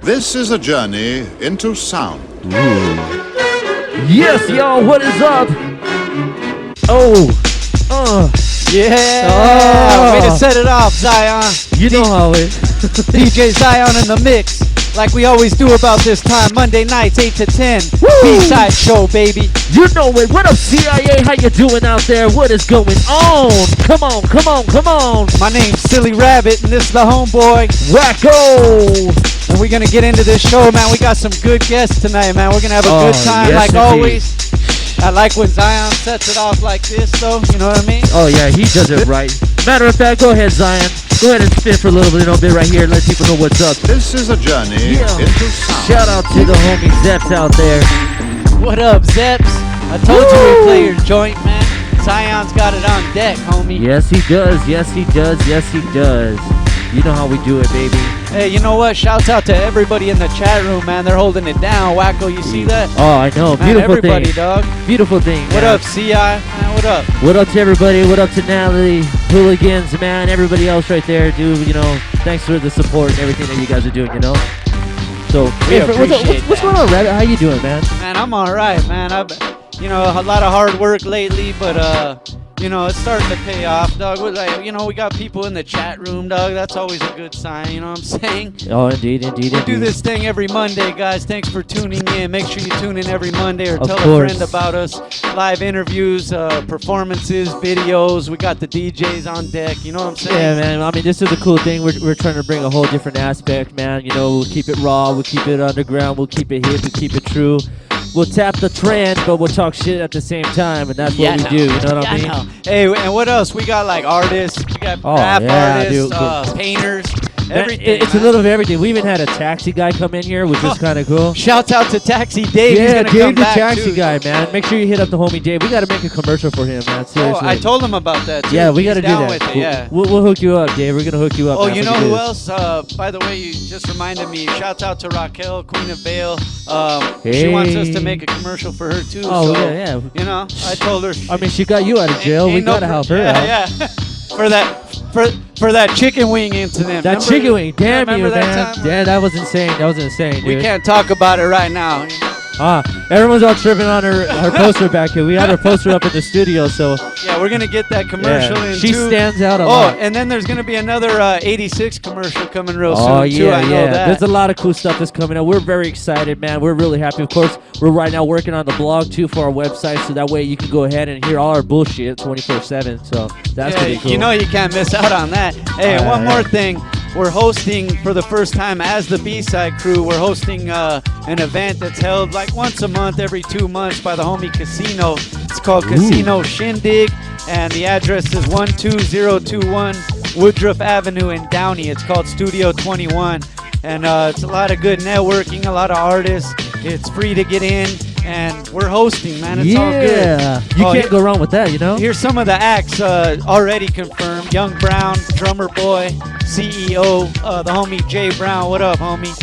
This is a journey into sound. Yes, y'all, what is up? Yeah! Way to set it off, Zion. You know how it. DJ Zion in the mix, like we always do about this time. Monday nights, 8 to 10. B-side show, baby. You know it. What up, CIA? How you doing out there? What is going on? Come on, come on, come on. My name's Silly Rabbit, and this is the homeboy, Wackoe. And we're gonna get into this show, man. We got some good guests tonight, man. We're gonna have a good time, yes, like indeed. always. I like when Zion sets it off like this, though. You know what I mean? Oh, yeah, he does it right. Matter of fact, go ahead, Zion. Go ahead and spin for a little bit right here. Let people know what's up. This is a journey into sound. Shout out to the homie Zeps out there. What up, Zeps? I told you we play your joint, man. Zion's got it on deck, homie. Yes, he does. Yes, he does. Yes, he does. You know how we do it, baby. Hey, you know what? Shouts out to everybody in the chat room, man. They're holding it down. Wacko, you see that? Oh, I know. Man, Beautiful everybody, thing. dog. Beautiful thing. What man. up, CI? Man, what up? What up to everybody? What up to Natalie, Hooligans, man, everybody else right there, dude. You know, thanks for the support and everything that you guys are doing, you know? So, We hey, appreciate what's going on, Rabbit? How you doing, man? Man, I'm all right, man. You know, a lot of hard work lately, but, you know, it's starting to pay off, dog. You know, we got people in the chat room, dog. That's always a good sign, you know what I'm saying? Oh, indeed, indeed, We indeed. do this thing every Monday, guys. Thanks for tuning in. Make sure you tune in every Monday or Of tell course. a friend about us. Live interviews, performances, videos. We got the DJs on deck. You know what I'm saying? Yeah, man. I mean, this is a cool thing. We're trying to bring a whole different aspect, man. You know, we'll keep it raw. We'll keep it underground. We'll keep it hip. We'll keep it true. We'll tap the trend, but we'll talk shit at the same time, and that's what we do. You know what I mean? Hey, and what else? We got like artists. We got rap dude. artists, painters, Man, everything. it's a little of everything. We even had a taxi guy come in here, which is kind of cool. Shouts out to Taxi Dave. He's Yeah, gonna Dave come the back taxi too. guy, man. Make sure you hit up the homie Dave. We got to make a commercial for him, man. Oh, Seriously. I told him about that too. Yeah, we got to He's do down that. with it, yeah. We'll hook you up, Dave. We're going to hook you up. Oh, man, you for know the who business. else? By the way, you just reminded me. Shouts out to Raquel, Queen of Vale. She wants us to make a commercial for her too. Oh, so, yeah. You know, I told her. I mean, she got you out of jail. We got to help her out. Yeah. For that chicken wing incident. That Remember? chicken wing. Damn you, remember that man. time? Yeah, that was insane. That was insane, dude. We can't talk about it right now. Everyone's all tripping on her poster back here. We had her poster up in the studio, so Yeah, we're gonna get that commercial in she too. stands out a Oh, lot. and then there's gonna be another 86 commercial coming real Oh soon too. yeah, I know yeah. that. There's a lot of cool stuff that's coming up. We're very excited, man. We're really happy. Of course, we're right now working on the blog too for our website, so that way you can go ahead and hear all our bullshit 24/7. So that's pretty cool. You know you can't miss out on that. Hey, and one more thing. We're hosting for the first time as the B-Side crew. We're hosting an event that's held like once a month, every 2 months by the homie Casino. It's called Casino Shindig, and the address is 12021 Woodruff Avenue in Downey. It's called Studio 21, and it's a lot of good networking, a lot of artists. It's free to get in, and we're hosting, man. It's all good. Yeah, you can't go wrong with that, you know. Here's some of the acts already confirmed. Young Brown, Drummer Boy, CEO, the homie Jay Brown. What up, homie?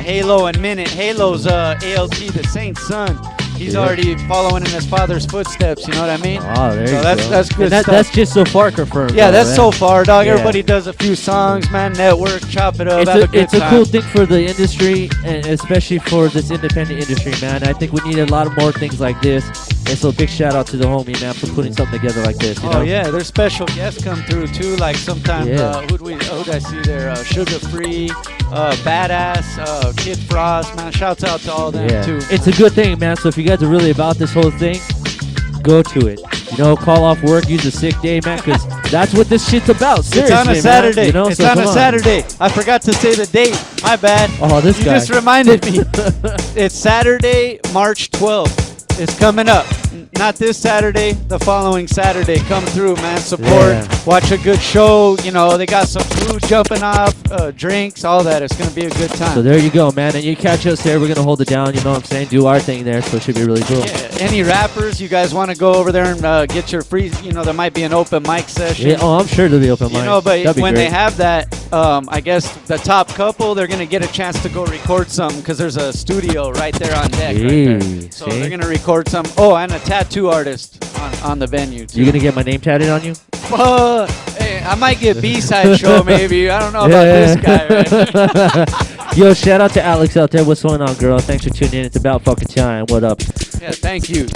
Halo and Minute. Halo's ALT, the Saint's son. He's already following in his father's footsteps. You know what I mean? Oh, there you go. That's good And stuff. that's just so far confirmed. Yeah, though, that's man. so far, dog. Yeah. Everybody does a few songs, man. Network, chop it up, have a good It's a time. cool thing for the industry, and especially for this independent industry, man. I think we need a lot of more things like this. And so big shout out to the homie, man, for putting something together like this. You know? Oh yeah, there's special guests come through too. Like sometimes, who'd I see there? Sugar Free, Badass, Kid Frost, man. Shouts out to all them too. It's a good thing, man. So if you guys are really about this whole thing, go to it. You know, call off work, use a sick day, man, because that's what this shit's about. Seriously, It's on a man, Saturday. you know? It's So on a come Saturday. I forgot to say the date. My bad. Oh, this you guy. just reminded me. It's Saturday, March 12th. It's coming up. Not this Saturday, the following Saturday. Come through, man. Support. Yeah. Watch a good show. You know, they got some food jumping off, drinks, all that. It's going to be a good time. So there you go, man. And you catch us there. We're going to hold it down. You know what I'm saying? Do our thing there. So it should be really cool. Yeah. Any rappers, you guys want to go over there and get your free, you know, there might be an open mic session. Yeah, oh, I'm sure there'll be open mic. You know, but That'd be when great. they have that, I guess the top couple, they're going to get a chance to go record something because there's a studio right there on deck. Right there. So see? they're going to record some. Oh, and a tattoo artist on the venue, too. You going to get my name tatted on you? Hey, I might get B-side show maybe. I don't know about this guy, man. Yo, shout out to Alex out there. What's going on, girl? Thanks for tuning in. It's about fucking time. What up? Yeah, thank you,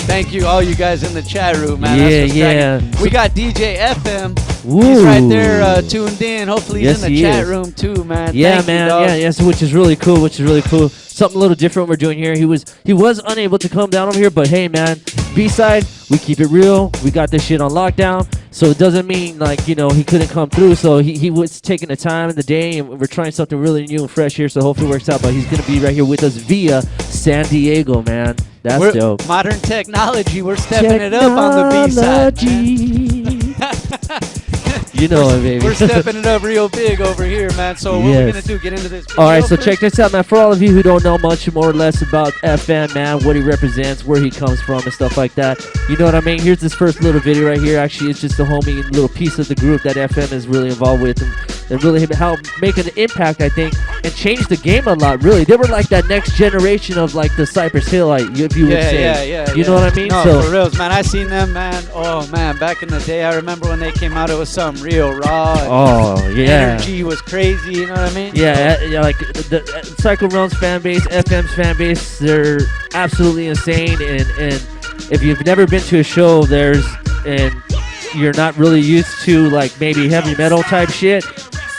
all you guys in the chat room, man. Yeah. We got DJ FM. Ooh. He's right there tuned in. Hopefully he's Yes, in the he chat is. room too, man. Yeah, Thank man. You, dog. Yes, which is really cool. Something a little different we're doing here. He was unable to come down over here, but hey, man, B-side, we keep it real. We got this shit on lockdown, so it doesn't mean like he couldn't come through. So he was taking the time in the day, and we're trying something really new and fresh here. So hopefully it works out. But he's gonna be right here with us via San Diego, man. That's dope. Modern technology. We're stepping it up on the B-side, man. You know it, baby. We're stepping it up real big over here, man. So what we're gonna do? Get into this. All right, so check this out, man. For all of you who don't know much more or less about FN, man, what he represents, where he comes from, and stuff like that, you know what I mean? Here's this first little video right here. Actually, it's just a homie little piece of the group that FN is really involved with, and really helped make an impact, I think, and change the game a lot. Really, they were like that next generation of like the Cypress Hill, like if you would say. Yeah. You know what I mean? No, so for reals, man. I seen them, man. Oh man, back in the day, I remember when they came out, it was something real raw. Energy was crazy. You know what I mean? Yeah, like the Psycho Realms fan base, FM's fan base, they're absolutely insane. And if you've never been to a show, and you're not really used to like maybe heavy metal type shit,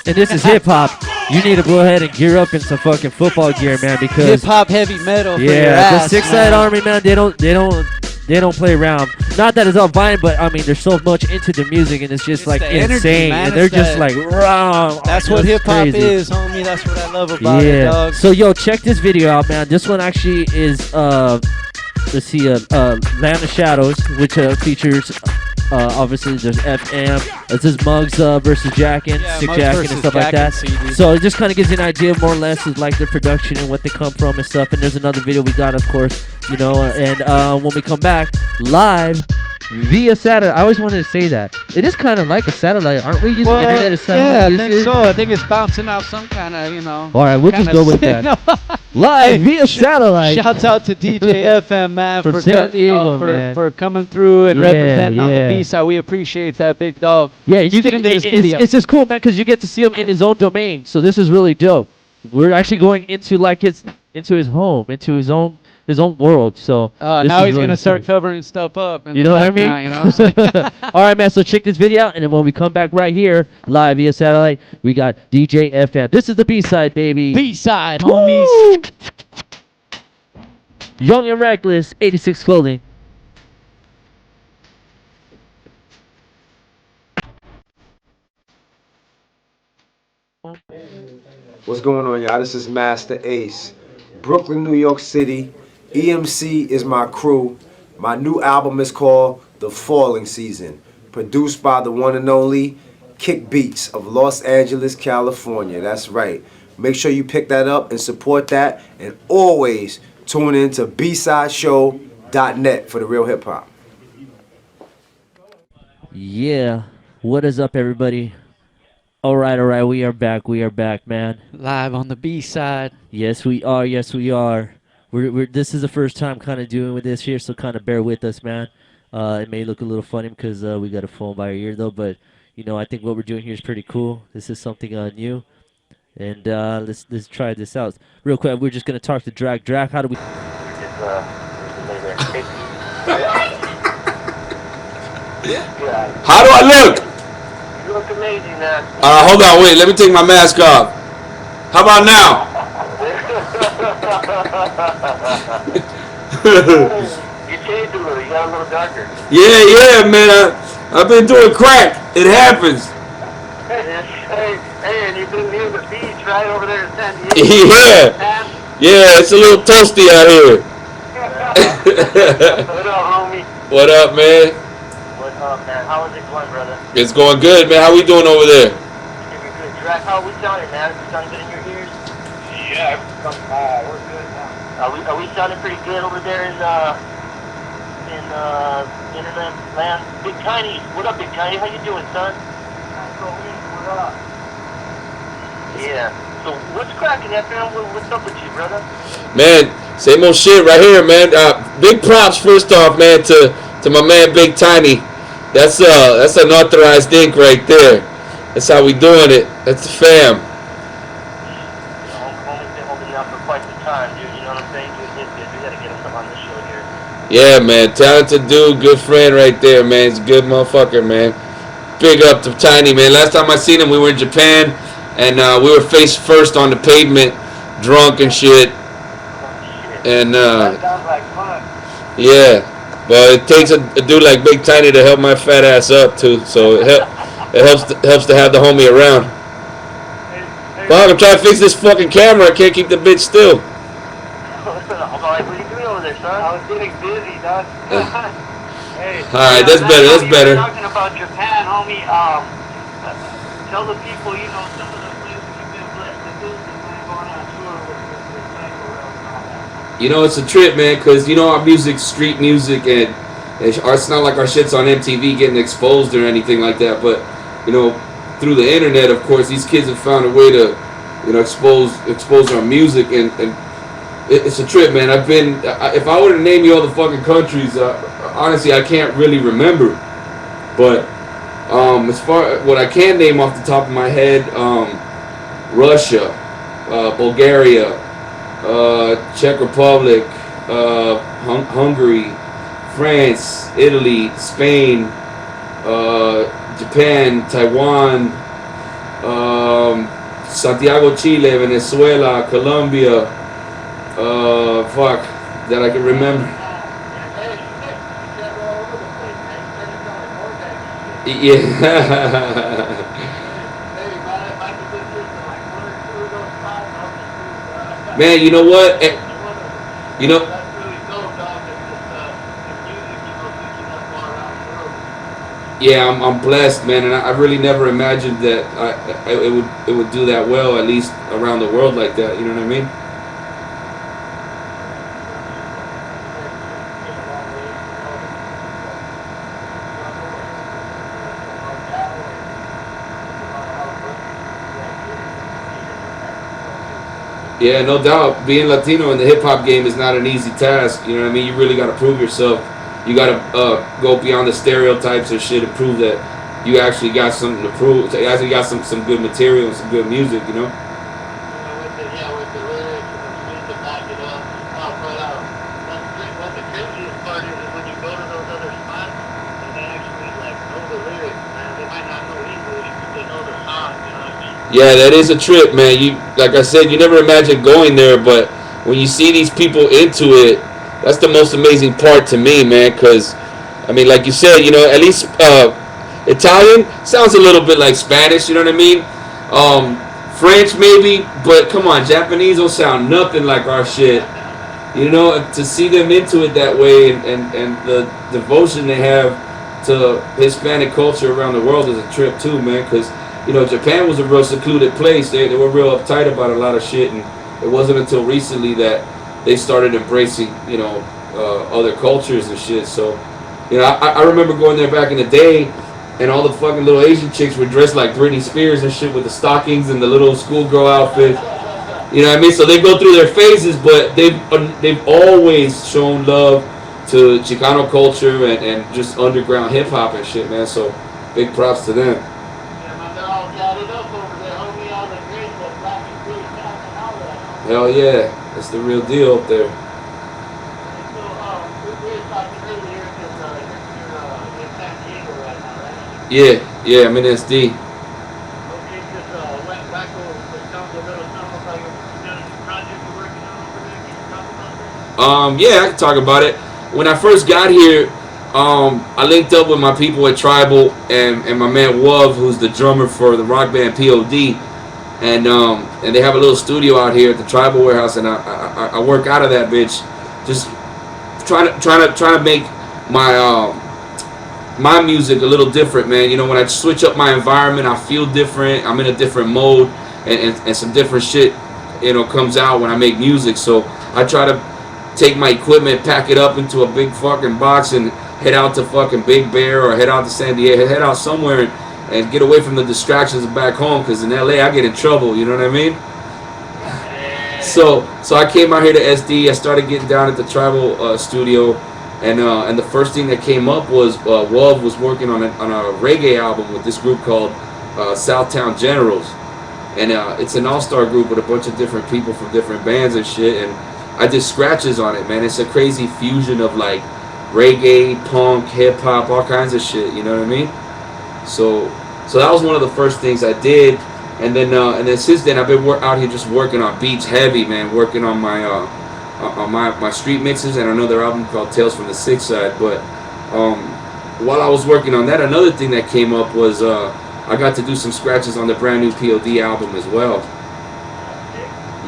and this is hip hop, you need to go ahead and gear up in some fucking football gear, man. Because hip hop, heavy metal. For your the ass, Six Side Army, man, they don't play around. Not that it's all fine, but I mean, they're so much into the music, and it's just like energy, insane, man. and they're just like raw. That's what hip hop is, homie. That's what I love about it, dog. So yo, check this video out, man. This one actually is let's see, Land of Shadows, which features obviously there's FM. This is Muggs versus Jackin, Sick Jackin and stuff like that. CD. So it just kind of gives you an idea more or less of like their production and what they come from and stuff. And there's another video we got, of course, and when we come back live via satellite. I always wanted to say that. It is kind of like a satellite, aren't we? Using internet as satellite. Yeah, I think so. I think it's bouncing off some kind of, All right, we'll just go with that. Live via satellite. Shouts out to DJ FM, man, From San Diego, man. for coming through and representing on the B-side. We appreciate that, big dog. Yeah, it's just cool, man, because you get to see him in his own domain. So this is really dope. We're actually going into like his home, into his own world. So now he's gonna start covering stuff up. You know what I mean? All right, man. So check this video out, and then when we come back right here live via satellite, we got DJ FM. This is the B-side, baby. B-side, homies. Young and Reckless, 86 Clothing. What's going on, y'all? This is Master Ace. Brooklyn, New York City. EMC is my crew. My new album is called The Falling Season. Produced by the one and only Kick Beats of Los Angeles, California. That's right. Make sure you pick that up and support that. And always tune in to BSIDESHOW.net for the real hip hop. Yeah. What is up, everybody? All right. We are back, man. Live on the B-side. Yes, we are. This is the first time kind of doing with this here, so kind of bear with us, man. It may look a little funny because we got a phone by our ear, though, but, I think what we're doing here is pretty cool. This is something new, and let's try this out. Real quick, we're just going to talk to Drakk. Drakk, how do we... How do I look? You look amazing, man. Hold on, wait, let me take my mask off. How about now? You changed a little. You got a little darker. Yeah, man. I've been doing crack. It happens. Hey, and you've been near the beach right over there in San Diego. Yeah, it's a little toasty out here. What up, homie? What up, man? What up, man? How is it going, brother? It's going good, man. How we doing over there? Doing good. Drakk, how are we sounding, man? Are we sounding good in your ears? Yeah, we're good now. Are we sounding pretty good over there in internet land? Big Tiny, what up, Big Tiny? How you doing, son? What up? Yeah. So what's cracking, FM? What's up with you, brother? Man, same old shit right here, man. Big props first off, man, to my man Big Tiny. That's unauthorized ink right there. That's how we doing it. That's the fam. Homie's been holding out for quite some time, dude. You know what I'm saying? Doing his good. We gotta get him some on this show here. Yeah, man. Talented dude. Good friend right there, man. He's a good motherfucker, man. Big up to Tiny, man. Last time I seen him, we were in Japan, and we were face first on the pavement, drunk and shit. And That sounds like fun. yeah, but it takes a dude like Big Tiny to help my fat ass up too. So it helps to have the homie around. Fuck, I'm trying to fix this fucking camera. I can't keep the bitch still. I'm like, what are you doing over there, son? I was getting busy, dog. Hey. Alright, that's better, that's better. Talking about Japan, homie. Tell the people, you know, some of the places you've been blessed to visit, man, going on tour with Psycho and all that. You know, it's a trip, man, because, you know, our music's street music, and it's not like our shit's on MTV getting exposed or anything like that, but, you know, through the internet, of course, these kids have found a way to, you know, expose our music, and it's a trip, man. If I were to name you all the fucking countries, honestly, I can't really remember, but as far what I can name off the top of my head, Russia, Bulgaria, Czech Republic, Hungary, France, Italy, Spain, Japan, Taiwan, Santiago, Chile, Venezuela, Colombia, that I can remember. Yeah. Man, you know what? You know. Yeah, I'm blessed, man, and I really never imagined that it would do that well, at least around the world like that. You know what I mean? Yeah, no doubt. Being Latino in the hip hop game is not an easy task. You know what I mean? You really got to prove yourself. You got to go beyond the stereotypes and shit and prove that you actually got something to prove. You actually got some good material and some good music, you know? With the lyrics and the music to back it up. What the craziest part is when you go to those other spots and they actually know the lyrics, man. They might not know English, but they know the song, you know what I mean? Yeah, that is a trip, man. Like I said, you never imagine going there, but when you see these people into it, that's the most amazing part to me, man. Because, I mean, like you said, you know, at least Italian sounds a little bit like Spanish, you know what I mean? French maybe, but come on, Japanese don't sound nothing like our shit. You know, to see them into it that way and the devotion they have to Hispanic culture around the world is a trip too, man. Because, you know, Japan was a real secluded place. They were real uptight about a lot of shit, and it wasn't until recently that they started embracing, you know, other cultures and shit. So, you know, I remember going there back in the day, and all the fucking little Asian chicks were dressed like Britney Spears and shit with the stockings and the little schoolgirl outfit. You know what I mean? So they go through their phases, but they've always shown love to Chicano culture and just underground hip hop and shit, man. So big props to them. Hell yeah, that's the real deal up there. Yeah, I'm in SD. Yeah, I can talk about it. When I first got here, I linked up with my people at Tribal and my man Wov, who's the drummer for the rock band POD. And they have a little studio out here at the Tribal Warehouse, and I work out of that bitch, just trying to make my music a little different, man. You know, when I switch up my environment, I feel different. I'm in a different mode, and some different shit, you know, comes out when I make music. So I try to take my equipment, pack it up into a big fucking box, and head out to fucking Big Bear or head out to San Diego, head out somewhere and get away from the distractions back home, because in LA I get in trouble, you know what I mean? So I came out here to SD. I started getting down at the Tribal studio, and the first thing that came up was Wov was working on a reggae album with this group called Southtown Generals, and it's an all-star group with a bunch of different people from different bands and shit. And I did scratches on it, man. It's a crazy fusion of like reggae, punk, hip hop, all kinds of shit. You know what I mean? So that was one of the first things I did, and then since then I've been out here just working on beats heavy, man. Working on my street mixes and another album called Tales from the Six Side. But while I was working on that, another thing that came up was I got to do some scratches on the brand new POD album as well.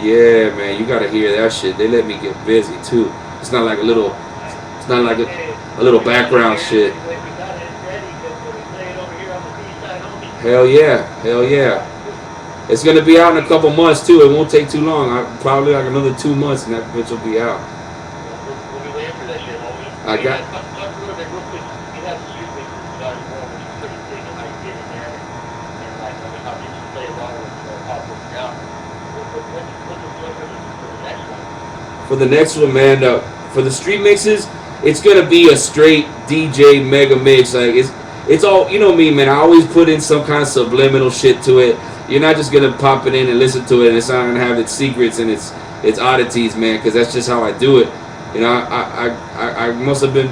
Yeah, man, you gotta hear that shit. They let me get busy too. It's not like a little background shit. Hell yeah. It's gonna be out in a couple months too. It won't take too long. Probably like another 2 months, and that bitch will be out. We'll be waiting for that shit, homie. I got. Talk a little bit real quick. We have the street mixes started more, which is pretty sick, and how you get in there, and like how did you play along with Pop Down? What's for the next one? For the next one, man, for the street mixes, it's gonna be a straight DJ mega mix. Like it's all, you know me, man. I always put in some kind of subliminal shit to it. You're not just gonna pop it in and listen to it, and it's not gonna have its secrets and its oddities, man. Because that's just how I do it. You know, I must have been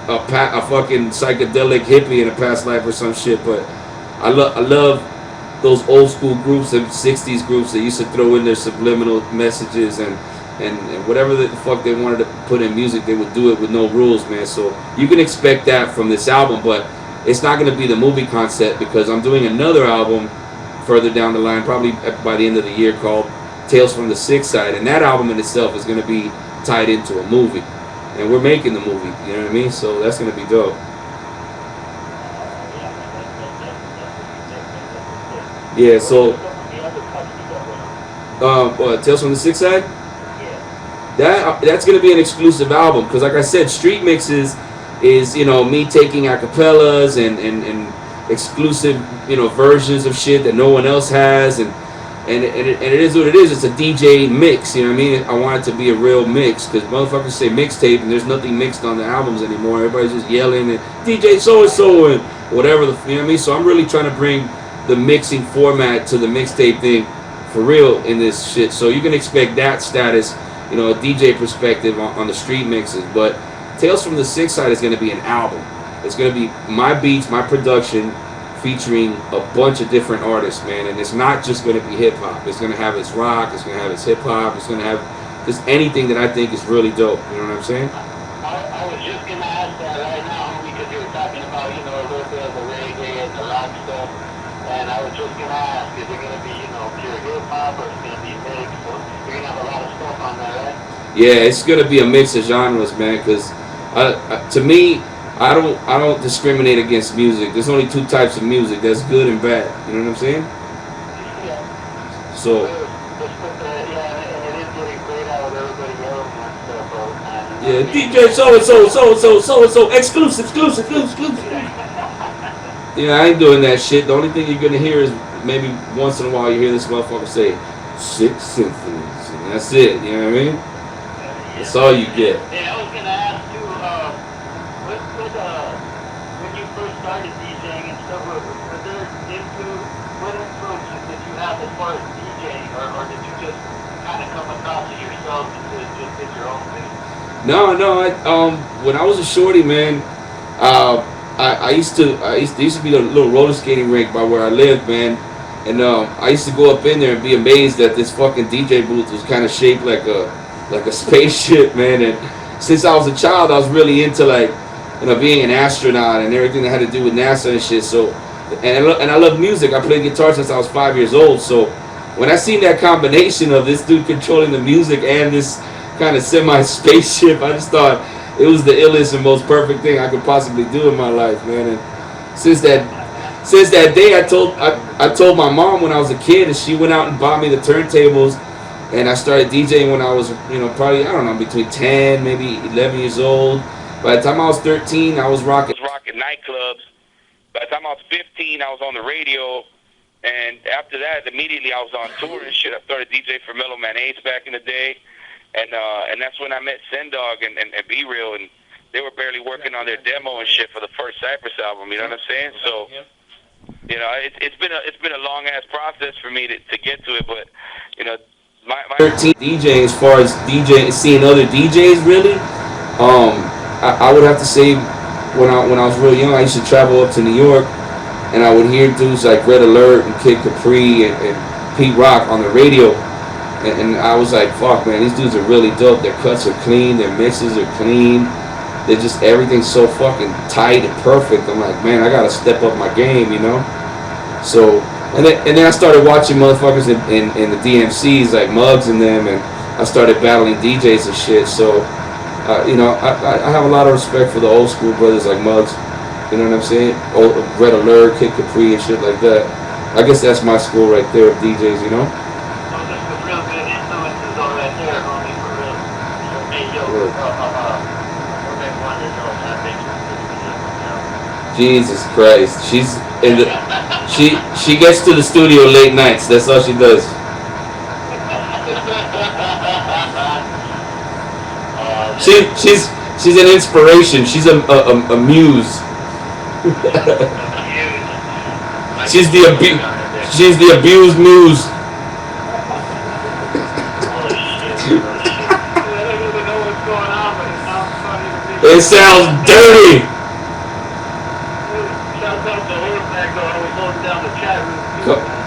a fucking psychedelic hippie in a past life or some shit. But I love those old school groups and '60s groups that used to throw in their subliminal messages and whatever the fuck they wanted to put in music, they would do it with no rules, man. So you can expect that from this album, but it's not going to be the movie concept because I'm doing another album further down the line, probably by the end of the year, called Tales from the Six Side, and that album in itself is going to be tied into a movie, and we're making the movie, you know what I mean? So that's going to be dope. Yeah, so Tales from the Six Side? That's going to be an exclusive album because, like I said, Street Mixes is, you know, me taking acapellas and exclusive, you know, versions of shit that no one else has, and it is what it is. It's a DJ mix, you know what I mean? I want it to be a real mix because motherfuckers say mixtape and there's nothing mixed on the albums anymore. Everybody's just yelling and DJ so and so and whatever, you know what I mean? So I'm really trying to bring the mixing format to the mixtape thing for real in this shit. So you can expect that status, you know, a DJ perspective on the street mixes. But Tales from the Six Side is going to be an album. It's going to be my beats, my production, featuring a bunch of different artists, man. And it's not just going to be hip hop. It's going to have its rock. It's going to have its hip hop. It's going to have just anything that I think is really dope. You know what I'm saying? I was just going to ask that right now because you were talking about, you know, a little bit of the reggae and the rock stuff. And I was just going to ask, is it going to be, you know, pure hip hop or is it going to be mixed? So you're going to have a lot of stuff on there, right? Yeah, it's going to be a mix of genres, man, because to me, I don't discriminate against music. There's only two types of music. That's good and bad. You know what I'm saying? Yeah. So. Yeah, and it is getting played out with everybody else and stuff all the time. Yeah, DJ so exclusive. Yeah, I ain't doing that shit. The only thing you're gonna hear is maybe once in a while you hear this motherfucker say 6 symphonies, and that's it. You know what I mean? That's all you get. And I was gonna ask too, when you first started DJing and stuff, what influences did you have as far as DJing, or did you just kind of come across it yourself and just did your own thing? No. When I was a shorty, man, I used to be a little roller skating rink by where I lived, man, and I used to go up in there and be amazed that this fucking DJ booth was kind of shaped like a spaceship, man. And since I was a child, I was really into, like, you know, being an astronaut and everything that had to do with NASA and shit. So, and I love music. I played guitar since I was 5 years old. So when I seen that combination of this dude controlling the music and this kind of semi-spaceship, I just thought it was the illest and most perfect thing I could possibly do in my life, man. And since that day, I told my mom when I was a kid, and she went out and bought me the turntables, and I started DJing when I was, you know, probably, I don't know, between 10, maybe 11 years old. By the time I was 13, I was rocking nightclubs. By the time I was 15, I was on the radio. And after that, immediately I was on tour and shit. I started DJing for Mellow Man Ace back in the day. And that's when I met Sendog and Be Real. And they were barely working on their demo and shit for the first Cypress album. You know what I'm saying? So, You know, it's been a long ass process for me to get to it, but you know, my 13 DJ as far as DJ seeing other DJs really. I would have to say when I was real young, I used to travel up to New York, and I would hear dudes like Red Alert and Kid Capri and Pete Rock on the radio, and I was like, fuck man, these dudes are really dope. Their cuts are clean, their mixes are clean. They're just everything's so fucking tight and perfect. I'm like, man, I gotta step up my game, you know. So and then I started watching motherfuckers in the DMCs like Muggs and them, and I started battling DJs and shit. So you know, I have a lot of respect for the old school brothers like Muggs. You know what I'm saying? Old Red Alert, Kid Capri, and shit like that. I guess that's my school right there of DJs, you know. Those are some real good influences on that there, homie, for real. Hey, yo, we'll make one that knows how to make some. Jesus Christ, she's in the she gets to the studio late nights. That's all she does. She's an inspiration. She's a muse. She's the abused muse. It sounds dirty.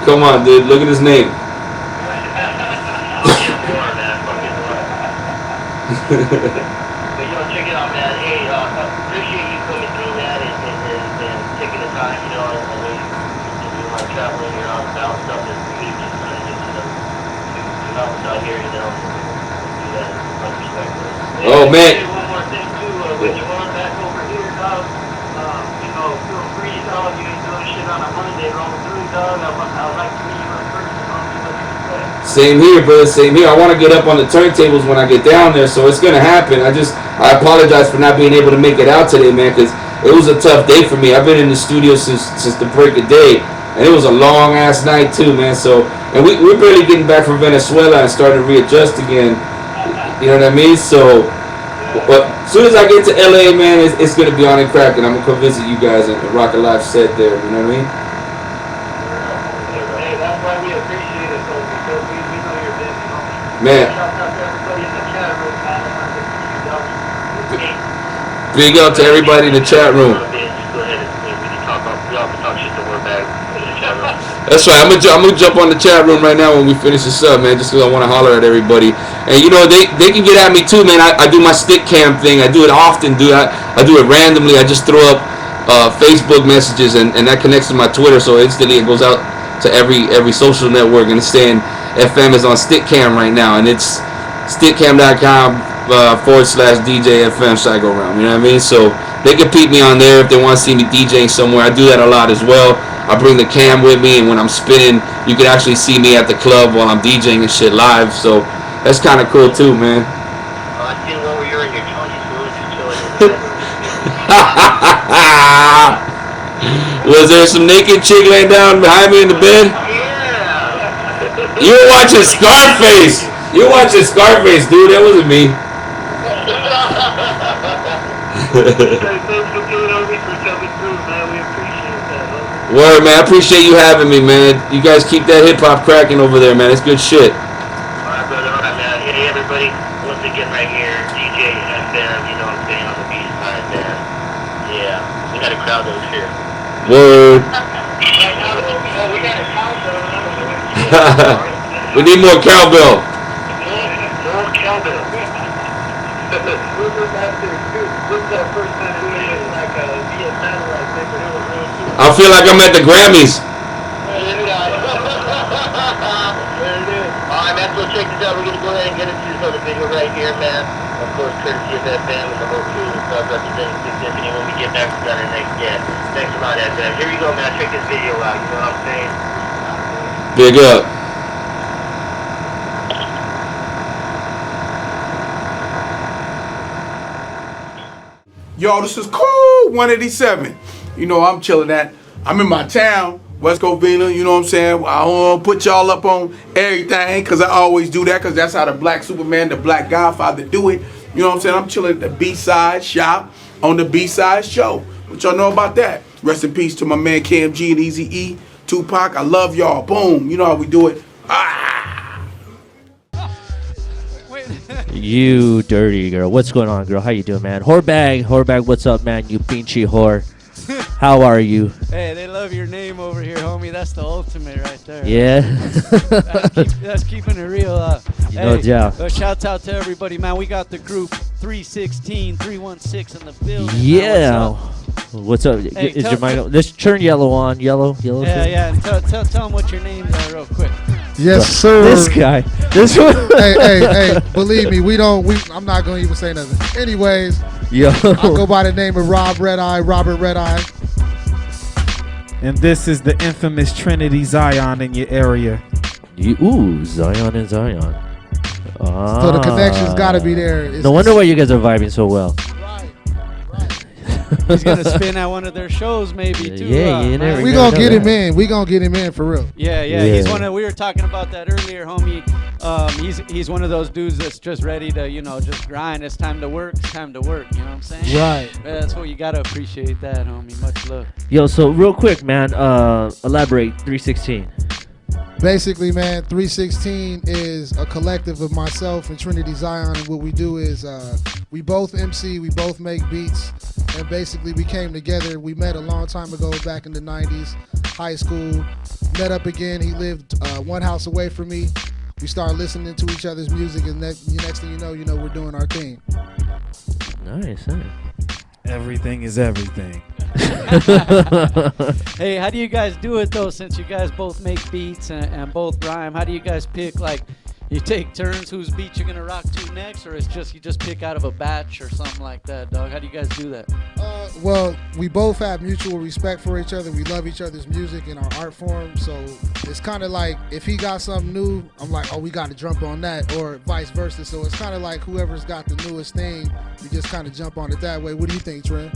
Come on, dude. Look at his name. But yo, check it out, man. Hey, appreciate you coming through, man, and taking the time, you know, and doing my traveling here on south stuff and just trying to help us out here, you know, do that respectfully. Oh man. One more thing too, when you want back over here, dog, you know, feel free, dog. You ain't doing shit on a Monday, roll through, dog. I'd like to meet you in person, dog. Same here, brother. Same here. I want to get up on the turntables when I get down there, so it's gonna happen. I apologize for not being able to make it out today, man, because it was a tough day for me. I've been in the studio since the break of day, and it was a long ass night too, man. So, and we're barely getting back from Venezuela and starting to readjust again. You know what I mean? So, but as soon as I get to LA, man, it's gonna be on and cracking. I'm gonna come visit you guys and rock a live set there. You know what I mean? Man. Big up to everybody in the chat room. That's right. I'm gonna jump on the chat room right now when we finish this up, man. Just because I want to holler at everybody. And you know they can get at me too, man. I do my stick cam thing. I do it often. I do it randomly. I just throw up Facebook messages and that connects to my Twitter, so instantly it goes out to every social network. And it's saying FM is on Stickcam right now, and it's stickcam.com /DJ FM Psycho Realm. You know what I mean? So they can peep me on there if they want to see me DJing somewhere. I do that a lot as well. I bring the cam with me, and when I'm spinning, you can actually see me at the club while I'm DJing and shit live. So that's kind of cool too, man. I see over you're in your 20s, Was there some naked chick laying down behind me in the bed? You were watching Scarface. You were watching Scarface, dude. That wasn't me. Word, man. I appreciate you having me, man. You guys keep that hip hop cracking over there, man. It's good shit. Alright, brother. Alright, man. Hey, everybody. Once again, right here, DJ FM. You know what I'm saying, on the BSide there. Yeah, we got a crowd over here. Word. We got a cowbell. We need more cowbell. More cowbell. This is our first time doing it like via satellite thing, but it was really cool. I feel like I'm at the Grammys. There it is. Alright, man, so check this out. We're going to go ahead and get into this other video right here, man. Of course, courtesy of FM and the whole crew and stuff representing 650. When we get back, we got our next guest. Thanks a lot, FM. Here we go, man. Check this video out. You know what I'm saying? Big up. Yo, this is cool 187. You know, I'm chilling at. I'm in my town, West Covina, you know what I'm saying? I don't put y'all up on everything because I always do that because that's how the Black Superman, the Black Godfather do it. You know what I'm saying? I'm chilling at the B-Side shop on the B-Side show. What y'all know about that? Rest in peace to my man KMG and Easy E, Tupac. I love y'all. Boom. You know how we do it. You dirty girl. What's going on, girl? How you doing, man? Whorebag, what's up, man? You beachy whore. How are you? Hey, they love your name over here, homie. That's the ultimate right there. Yeah. That's keeping it real. No doubt. Shouts out to everybody, man. We got the group 316, 316 in the building. Yeah. What's up? Hey, Is your mic? Let's turn yellow on. Yellow. Yeah. And tell them what your names are real quick. Yes, sir. This guy. This one. hey. Believe me, I'm not gonna even say nothing. Anyways, Yo. I go by the name of Robert Red Eye. And this is the infamous Trinity Zion in your area. Zion and Zion. So the connection's got to be there. No wonder why you guys are vibing so well. He's gonna spin at one of their shows, maybe too. Yeah, we gonna get him in. We gonna get him in for real. Yeah. He's one of. We were talking about that earlier, homie. He's one of those dudes that's just ready to, just grind. It's time to work. It's time to work. You know what I'm saying? Right. That's what you gotta appreciate, that, homie. Much love. Yo, so real quick, man. Elaborate. 316. Basically, man, 316 is a collective of myself and Trinity Zion, and what we do is we both MC, we both make beats, and basically we came together. We met a long time ago, back in the 90s, high school, met up again. He lived one house away from me. We started listening to each other's music, and next thing you know, we're doing our thing. Nice. Everything is everything. Hey, how do you guys do it though? Since you guys both make beats and both rhyme, how do you guys pick? Like, you take turns whose beat you're gonna rock to next, or it's just you just pick out of a batch or something like that, dog? How do you guys do that? Well, we both have mutual respect for each other. We love each other's music and our art form, so it's kind of like if he got something new, I'm like, oh, we got to jump on that, or vice versa. So it's kind of like whoever's got the newest thing, we just kind of jump on it that way. What do you think, Trent?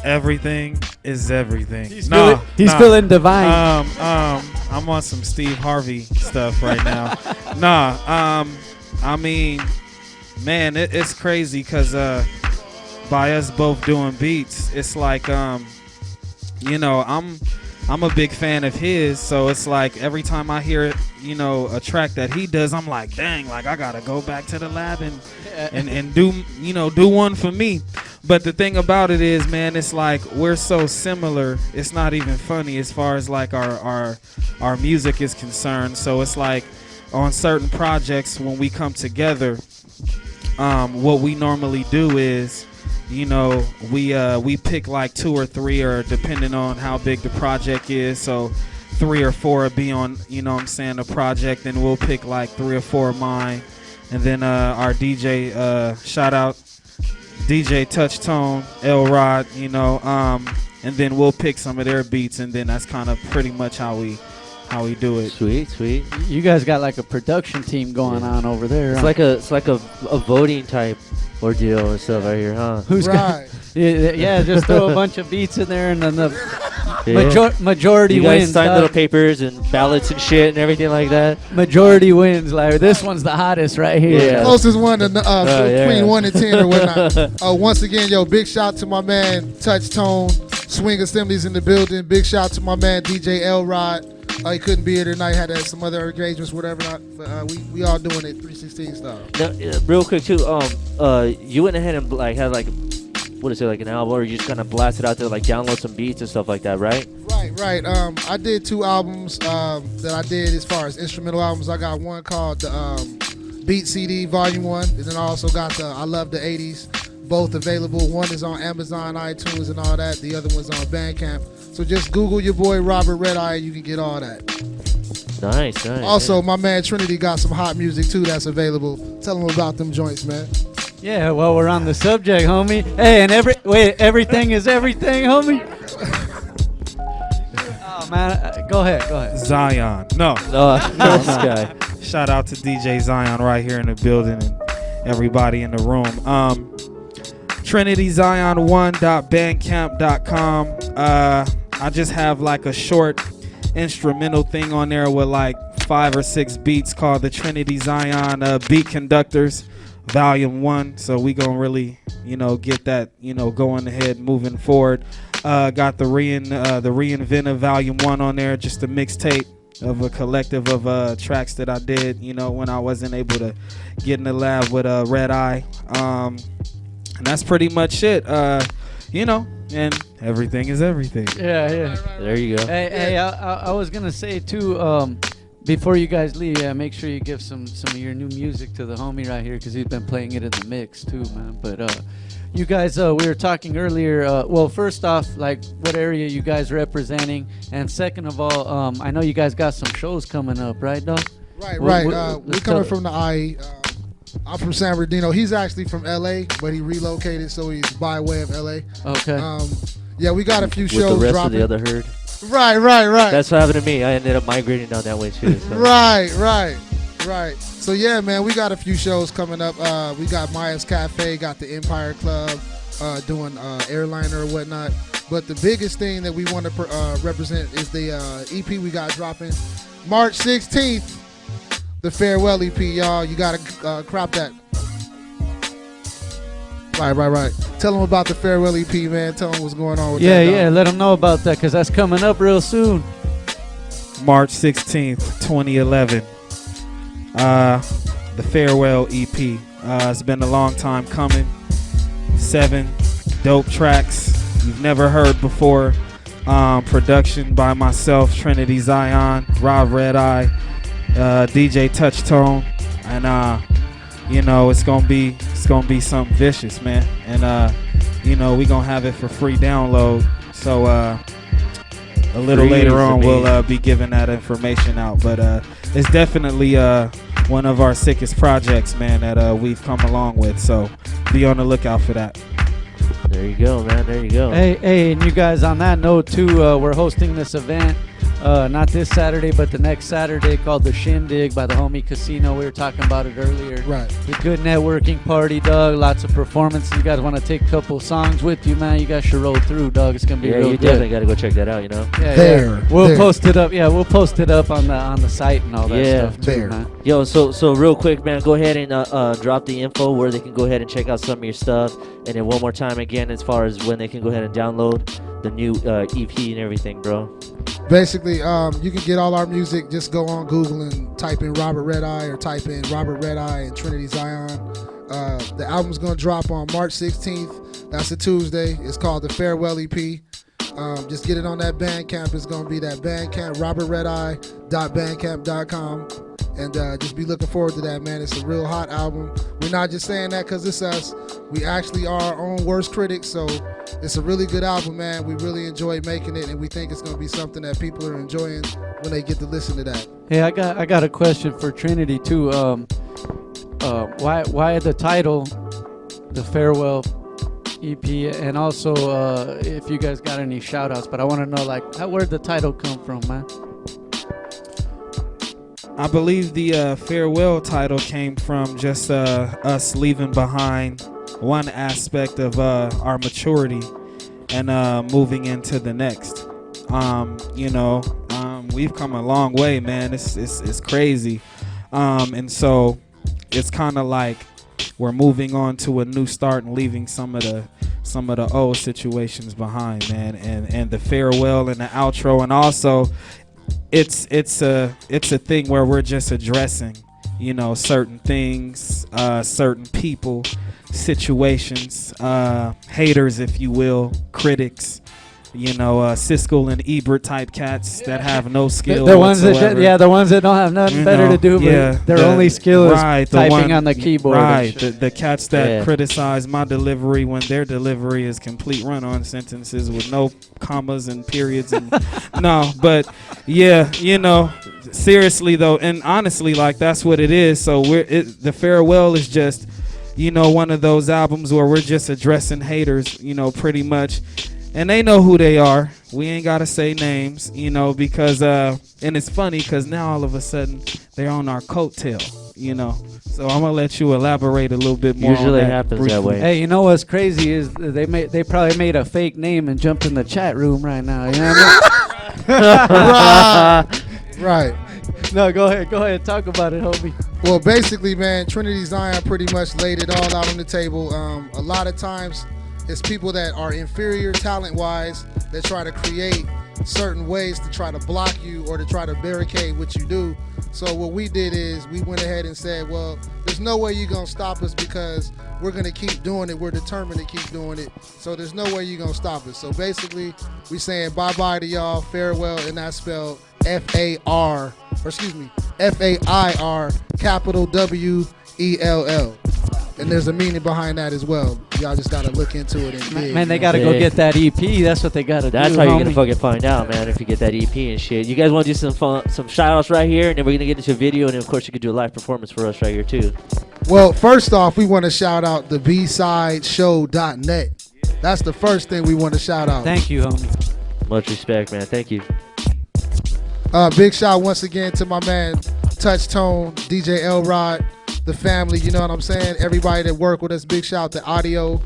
Everything is everything. He's feeling divine. I'm on some Steve Harvey stuff right now. I mean, man, it's crazy because by us both doing beats, it's like I'm a big fan of his, so it's like every time I hear a track that he does, I'm like, dang, like I gotta go back to the lab and do one for me. But the thing about it is, man, it's like we're so similar. It's not even funny as far as like our music is concerned. So it's like on certain projects when we come together, what we normally do is, we pick like 2 or 3, or depending on how big the project is. So 3 or 4 will be on, the project, and we'll pick like 3 or 4 of mine. And then our DJ, shout out DJ Touch Tone, L Rod, and then we'll pick some of their beats, and then that's kind of pretty much how we do it. Sweet. You guys got like a production team going on over there. It's like a voting type ordeal and stuff right here, huh? Who's right? Yeah, just throw a bunch of beats in there, and then the majority you guys wins. sign little papers and ballots and shit and everything like that. Majority wins. Like, this one's the hottest right here. Yeah. Closest one to between 1 and 10 or whatnot. Once again, big shout to my man Touch Tone, Swing Assemblies in the building. Big shout to my man DJ L Rod. He couldn't be here tonight. Had some other engagements, whatever. But we all doing it 316 style. Now, real quick too. You went ahead and had an album, or you just kind of blasted out there, like download some beats and stuff like that, right? Right. I did 2 albums that I did as far as instrumental albums. I got one called the Beat CD Volume 1, and then I also got the I Love the 80s. Both available. One is on Amazon, iTunes, and all that. The other one's on Bandcamp. So just Google your boy Robert Red Eye, you can get all that. Nice. Also, my man Trinity got some hot music too that's available. Tell him about them joints, man. Yeah, well, we're on the subject, homie. Hey, and everything is everything, homie. Oh man, go ahead. Zion. No. This guy. Shout out to DJ Zion right here in the building and everybody in the room. TrinityZion1.bandcamp.com. I just have like a short instrumental thing on there with like 5 or 6 beats called the Trinity Zion Beat Conductors Volume 1. So we gonna really, get that, going ahead, moving forward. Got the Reinventive Volume 1 on there, just a mixtape of a collective of tracks that I did, when I wasn't able to get in the lab with Red Eye. And that's pretty much it. And everything is everything. Yeah. There you go. Hey, I was gonna say too, before you guys leave, make sure you give some of your new music to the homie right here, because he's been playing it in the mix too, man. But you guys, we were talking earlier. Well, first off, like what area you guys representing, and second of all, I know you guys got some shows coming up, right, dog? Right. We're coming from the IE. I'm from San Bernardino. He's actually from LA, but he relocated, so he's by way of LA. Okay. Yeah, we got a few With shows the rest dropping. of the other herd. Right. That's what happened to me. I ended up migrating down that way too. So. Right. So yeah, man, we got a few shows coming up. We got Maya's Cafe, got the Empire Club, doing Airliner or whatnot. But the biggest thing that we want to represent is the EP we got dropping March 16th. The Farewell EP, y'all. You gotta crop that. Right. Tell them about the Farewell EP, man. Tell them what's going on with that. Yeah. Let them know about that, because that's coming up real soon. March 16th, 2011. The Farewell EP. It's been a long time coming. 7 dope tracks you've never heard before. Production by myself, Trinity Zion, Rob Red Eye, DJ Touchtone, and it's gonna be something vicious, man. And we gonna have it for free download. So a little later on we'll be giving that information out. But it's definitely one of our sickest projects, man, that we've come along with. So be on the lookout for that. There you go, man. There you go. Hey, and you guys, on that note too, we're hosting this event. Not this Saturday, but the next Saturday, called the Shindig by the homie Casino. We were talking about it earlier. Right. The good networking party, dog. Lots of performances. You guys want to take a couple songs with you, man? You guys should roll through, dog. It's gonna be real you good. definitely got to go check that out. Yeah. We'll post it up. Yeah, we'll post it up on the site and all that stuff too, man. Yo, so real quick, man, go ahead and drop the info where they can go ahead and check out some of your stuff, and then one more time again, as far as when they can go ahead and download the new EP and everything, bro. Basically, you can get all our music. Just go on Google and type in Robert Red Eye, or type in Robert Red Eye and Trinity Zion. The album's going to drop on March 16th. That's a Tuesday. It's called the Farewell EP. Just get it on that Bandcamp. It's going to be that Bandcamp, robertredeye.bandcamp.com. And just be looking forward to that, man. It's a real hot album. We're not just saying that because it's us. We actually are our own worst critics, so it's a really good album, man. We really enjoy making it, and we think it's going to be something that people are enjoying when they get to listen to that. Hey, I got a question for Trinity too. Why the title, the Farewell EP, and also if you guys got any shout outs, but I want to know where'd the title come from, man? I believe the Farewell title came from just us leaving behind one aspect of our maturity and moving into the next. We've come a long way, man. It's crazy. And so it's kind of like we're moving on to a new start and leaving some of the old situations behind, man. And the farewell and the outro, and also it's a thing where we're just addressing, certain things, certain people, situations, haters, if you will, critics, Siskel and Ebert type cats that have no skill the ones whatsoever. The ones that don't have nothing better to do, but their only skill is typing on the keyboard. Right, the cats that criticize my delivery when their delivery is complete run-on sentences with no commas and periods and no, but seriously though, and honestly, that's what it is. So the Farewell is just, one of those albums where we're just addressing haters, pretty much. And they know who they are. We ain't got to say names, because, and it's funny because now all of a sudden they're on our coattail, So I'm going to let you elaborate a little bit more. Usually on that happens briefly. that way. Hey, what's crazy is they probably made a fake name and jumped in the chat room right now. You know what I mean? Right. No, go ahead, talk about it, homie. Well, basically, man, Trinity Zion pretty much laid it all out on the table. A lot of times, it's people that are inferior talent-wise that try to create certain ways to try to block you or to try to barricade what you do. So what we did is we went ahead and said, well, there's no way you're going to stop us because we're going to keep doing it. We're determined to keep doing it. So there's no way you're going to stop us. So basically, we saying bye-bye to y'all, farewell, and that's spelled F-A-I-R, capital W-E-L-L. And there's a meaning behind that as well. Y'all just gotta look into it and dig. Man, they gotta go get that EP. That's what they gotta do. That's how you're gonna fucking find out, man, if you get that EP and shit. You guys want to do some shout outs right here, and then we're gonna get into a video, and then of course you could do a live performance for us right here too. Well, first off, we want to shout out the BSideShow.net. That's the first thing we want to shout out. Thank you, homie. Much respect, man. Thank you. Big shout once again to my man Touch Tone, DJ Elrod, the family, you know what I'm saying? Everybody that work with us, big shout out to Audio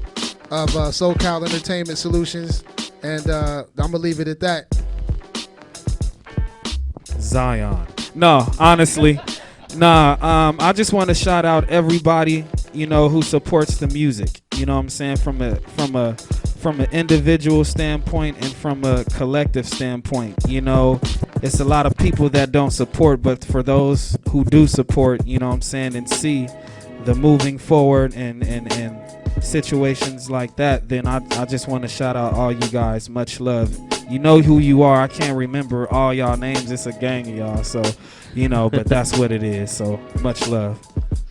of SoCal Entertainment Solutions. And I'm going to leave it at that. Zion. No, honestly. I just want to shout out everybody, you know, who supports the music. You know what I'm saying? From an individual standpoint and from a collective standpoint. You know, it's a lot of people that don't support, but for those who do support, you know what I'm saying, and see the moving forward and situations like that, then I just want to shout out all you guys. Much love. You know who you are. I can't remember all y'all names. It's a gang of y'all, so you know, but that's what it is. So much love.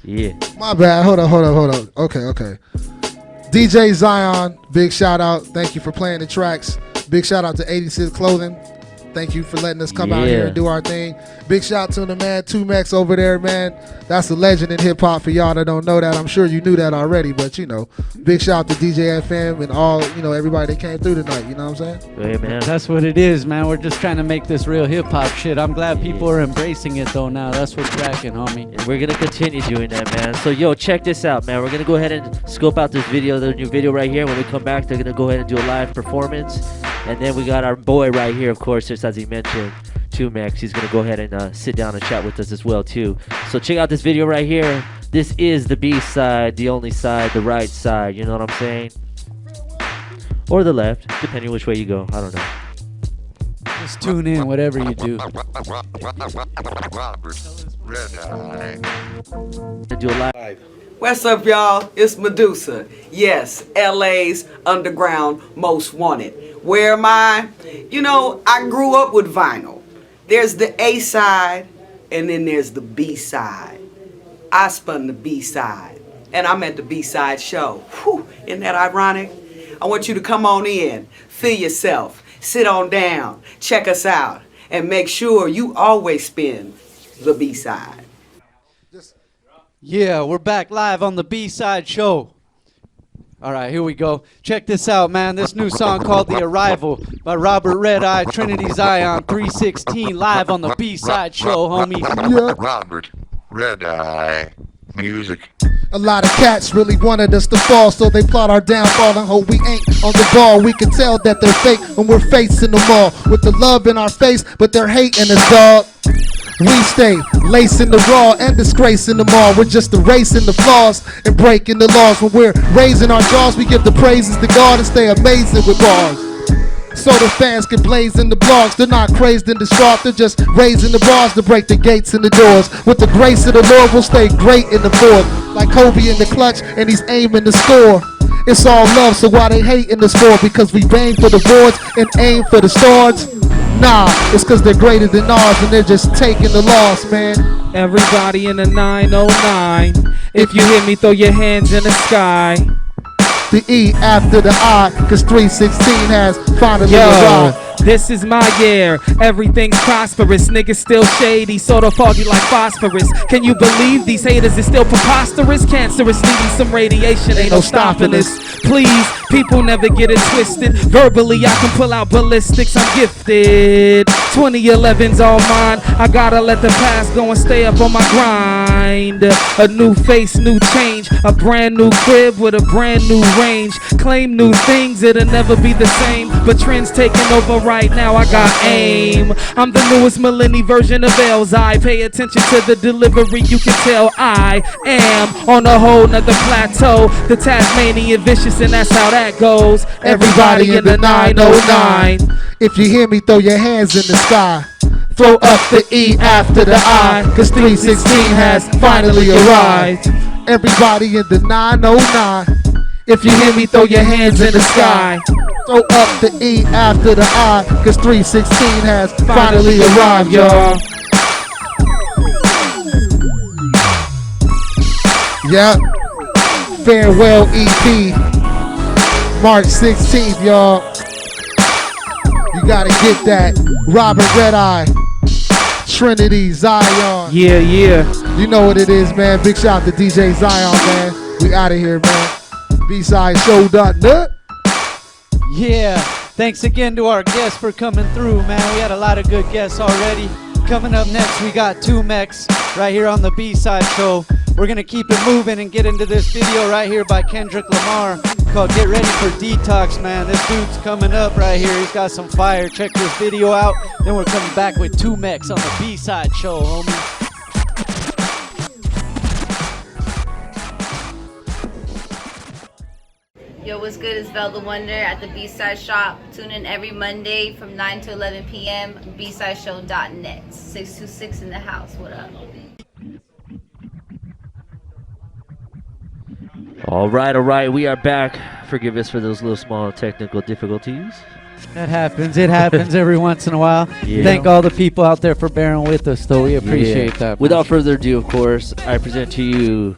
Yeah. My bad. Hold on. Okay. DJ Zion, big shout out. Thank you for playing the tracks. Big shout out to 86 Clothing. Thank you for letting us come out here and do our thing. Big shout out to the man 2Max over there, man. That's a legend in hip hop for y'all that don't know that. I'm sure you knew that already, but you know, big shout out to DJ FM and all, you know, everybody that came through tonight. You know what I'm saying? Hey, man. That's what it is, man. We're just trying to make this real hip hop shit. I'm glad people are embracing it though now. That's what's cracking, homie. And we're gonna continue doing that, man. So yo, check this out, man. We're gonna go ahead and scope out this video, the new video right here. When we come back, they're gonna go ahead and do a live performance. And then we got our boy right here, of course, just as he mentioned, 2Max. He's going to go ahead and sit down and chat with us as well, too. So check out this video right here. This is the B side, the only side, the right side. You know what I'm saying? Or the left, depending which way you go. I don't know. Just tune in, whatever you do. Do a live. What's up, y'all? It's Medusa. Yes, LA's underground most wanted. Where am I? You know, I grew up with vinyl. There's the A side, and then there's the B side. I spun the B side, and I'm at the B-side show. Whew, isn't that ironic? I want you to come on in, feel yourself, sit on down, check us out, and make sure you always spin the B side. Yeah, we're back live on the B-side show. All right, here we go. Check this out, man. This new song called The Arrival by Robert Red Eye, Trinity Zion 316, live on the B-side show, homie. Yeah. Robert Red Eye music. A lot of cats really wanted us to fall, so they plot our downfall and hope we ain't on the ball. We can tell that they're fake when we're facing them all with the love in our face, but they're hating us, dog. We stay lacing the raw and disgracing them all. We're just erasing the flaws and breaking the laws. When we're raising our jaws, we give the praises to God and stay amazing with bars. So the fans can blaze in the blogs. They're not crazed and distraught, they're just raising the bars to break the gates and the doors. With the grace of the Lord, we'll stay great in the fourth. Like Kobe in the clutch, and he's aiming to score. It's all love, so why they hating us for? Because we bang for the boards and aim for the stars. Nah, it's cause they're greater than ours and they're just taking the loss, man. Everybody in the 909. If you hear me, throw your hands in the sky. The E after the I, cause 316 has finally arrived. This is my year, everything's prosperous. Niggas still shady, sorta foggy like phosphorus. Can you believe these haters is still preposterous? Cancerous, needing some radiation, ain't no stopping this. Please, people never get it twisted. Verbally, I can pull out ballistics, I'm gifted. 2011's all mine, I gotta let the past go and stay up on my grind. A new face, new change, a brand new crib with a brand new range. Claim new things, it'll never be the same, but trends taking over but right now I got aim. I'm the newest millennial version of Elzai. Pay attention to the delivery, you can tell I am on a whole nother plateau. The Tasmanian vicious, and that's how that goes. Everybody in the 909. If you hear me, throw your hands in the sky. Throw up the E after the I, cause 316 has finally arrived. Everybody in the 909. If you hear me, throw your hands in the sky. Throw up the E after the I, cause 316 has finally arrived, y'all. Yep. Farewell EP. March 16th, y'all. You gotta get that. Robert Red Eye. Trinity Zion. Yeah, yeah. You know what it is, man. Big shout out to DJ Zion, man. We out of here, man. BSideShow.net. Yeah. Thanks again to our guests for coming through, man. We had a lot of good guests already. Coming up next, we got 2Mex right here on the B-Side Show. We're going to keep it moving and get into this video right here by Kendrick Lamar called Get Ready for Detox, man. This dude's coming up right here. He's got some fire. Check this video out. Then we're coming back with 2Mex on the B-Side Show, homie. Yo, what's good? It's Vel the Wonder at the B-Side Shop. Tune in every Monday from 9 to 11 p.m. BSideShow.net. 626 in the house. What up? All right. We are back. Forgive us for those little small technical difficulties. That happens. It happens every once in a while. Yeah. Thank all the people out there for bearing with us, though. We appreciate that. Without further ado, of course, I present to you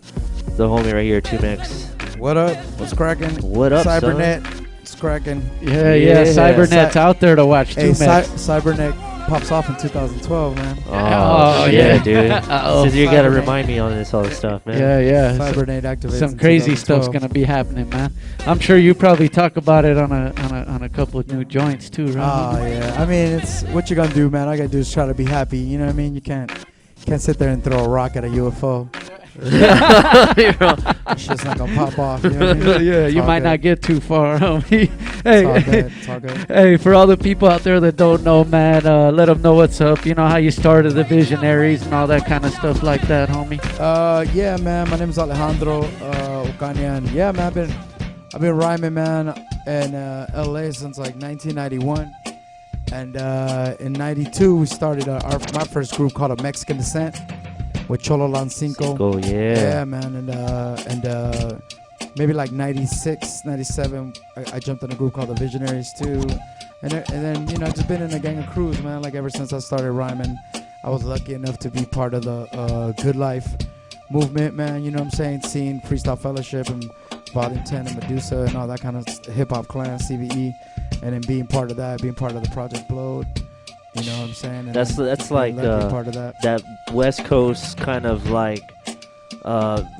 the homie right here, 2Mex. What up? What's cracking? What up, Cybernet? son? It's cracking. Yeah. Cybernet's out there to watch 2Mex. Cybernet pops off in 2012, man. Oh yeah, dude. So you gotta remind me on this all this stuff, man. Yeah. Cybernet activates. Some crazy stuff's gonna be happening, man. I'm sure you probably talk about it on a couple of new joints too, right? Oh yeah. I mean, it's what you gonna do, man. All I gotta do is try to be happy. You know what I mean? You can't sit there and throw a rock at a UFO. It's just not gonna pop off. You know what I mean? Yeah, you might not get too far, homie. It's all good. Hey, for all the people out there that don't know, man, let them know what's up. You know how you started the Visionaries and all that kind of stuff like that, homie. Yeah, man. My name is Alejandro Ocaña, and yeah, man, I've been rhyming, man, in LA since like 1991. And in '92, we started my first group called A Mexican Descent with Cholo Lancinco. Yeah, man, and maybe like 96, 97, I jumped in a group called The Visionaries too, and then just been in a gang of crews, man. Like ever since I started rhyming, I was lucky enough to be part of the Good Life movement, man. You know what I'm saying? Seeing Freestyle Fellowship and Volume 10 and Medusa and all that kind of hip hop clan, CVE, and then being part of that, being part of the Project Blowed. You know what I'm saying? And That's like part of that West Coast kind of like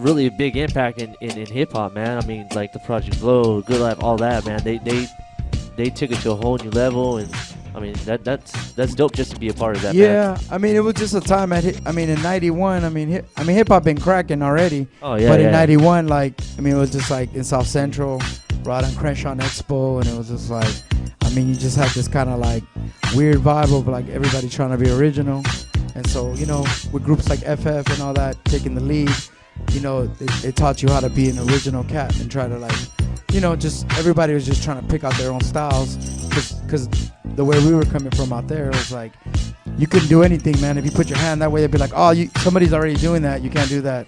really a big impact in hip hop, man. I mean, like the Project Blow, Good Life, all that, man. They took it to a whole new level, and I mean that's dope just to be a part of that. Yeah, man. I mean it was just a time in '91. I mean hip hop been cracking already. Oh yeah. But in '91, like it was just like in South Central, right on Crenshaw Expo, and it was just like, you just had this kind of like weird vibe of like everybody trying to be original, and so with groups like FF and all that taking the lead, it taught you how to be an original cat and try to like, just everybody was just trying to pick out their own styles, because the way we were coming from out there, it was like you couldn't do anything, man. If you put your hand that way, they'd be like, oh, somebody's already doing that, you can't do that.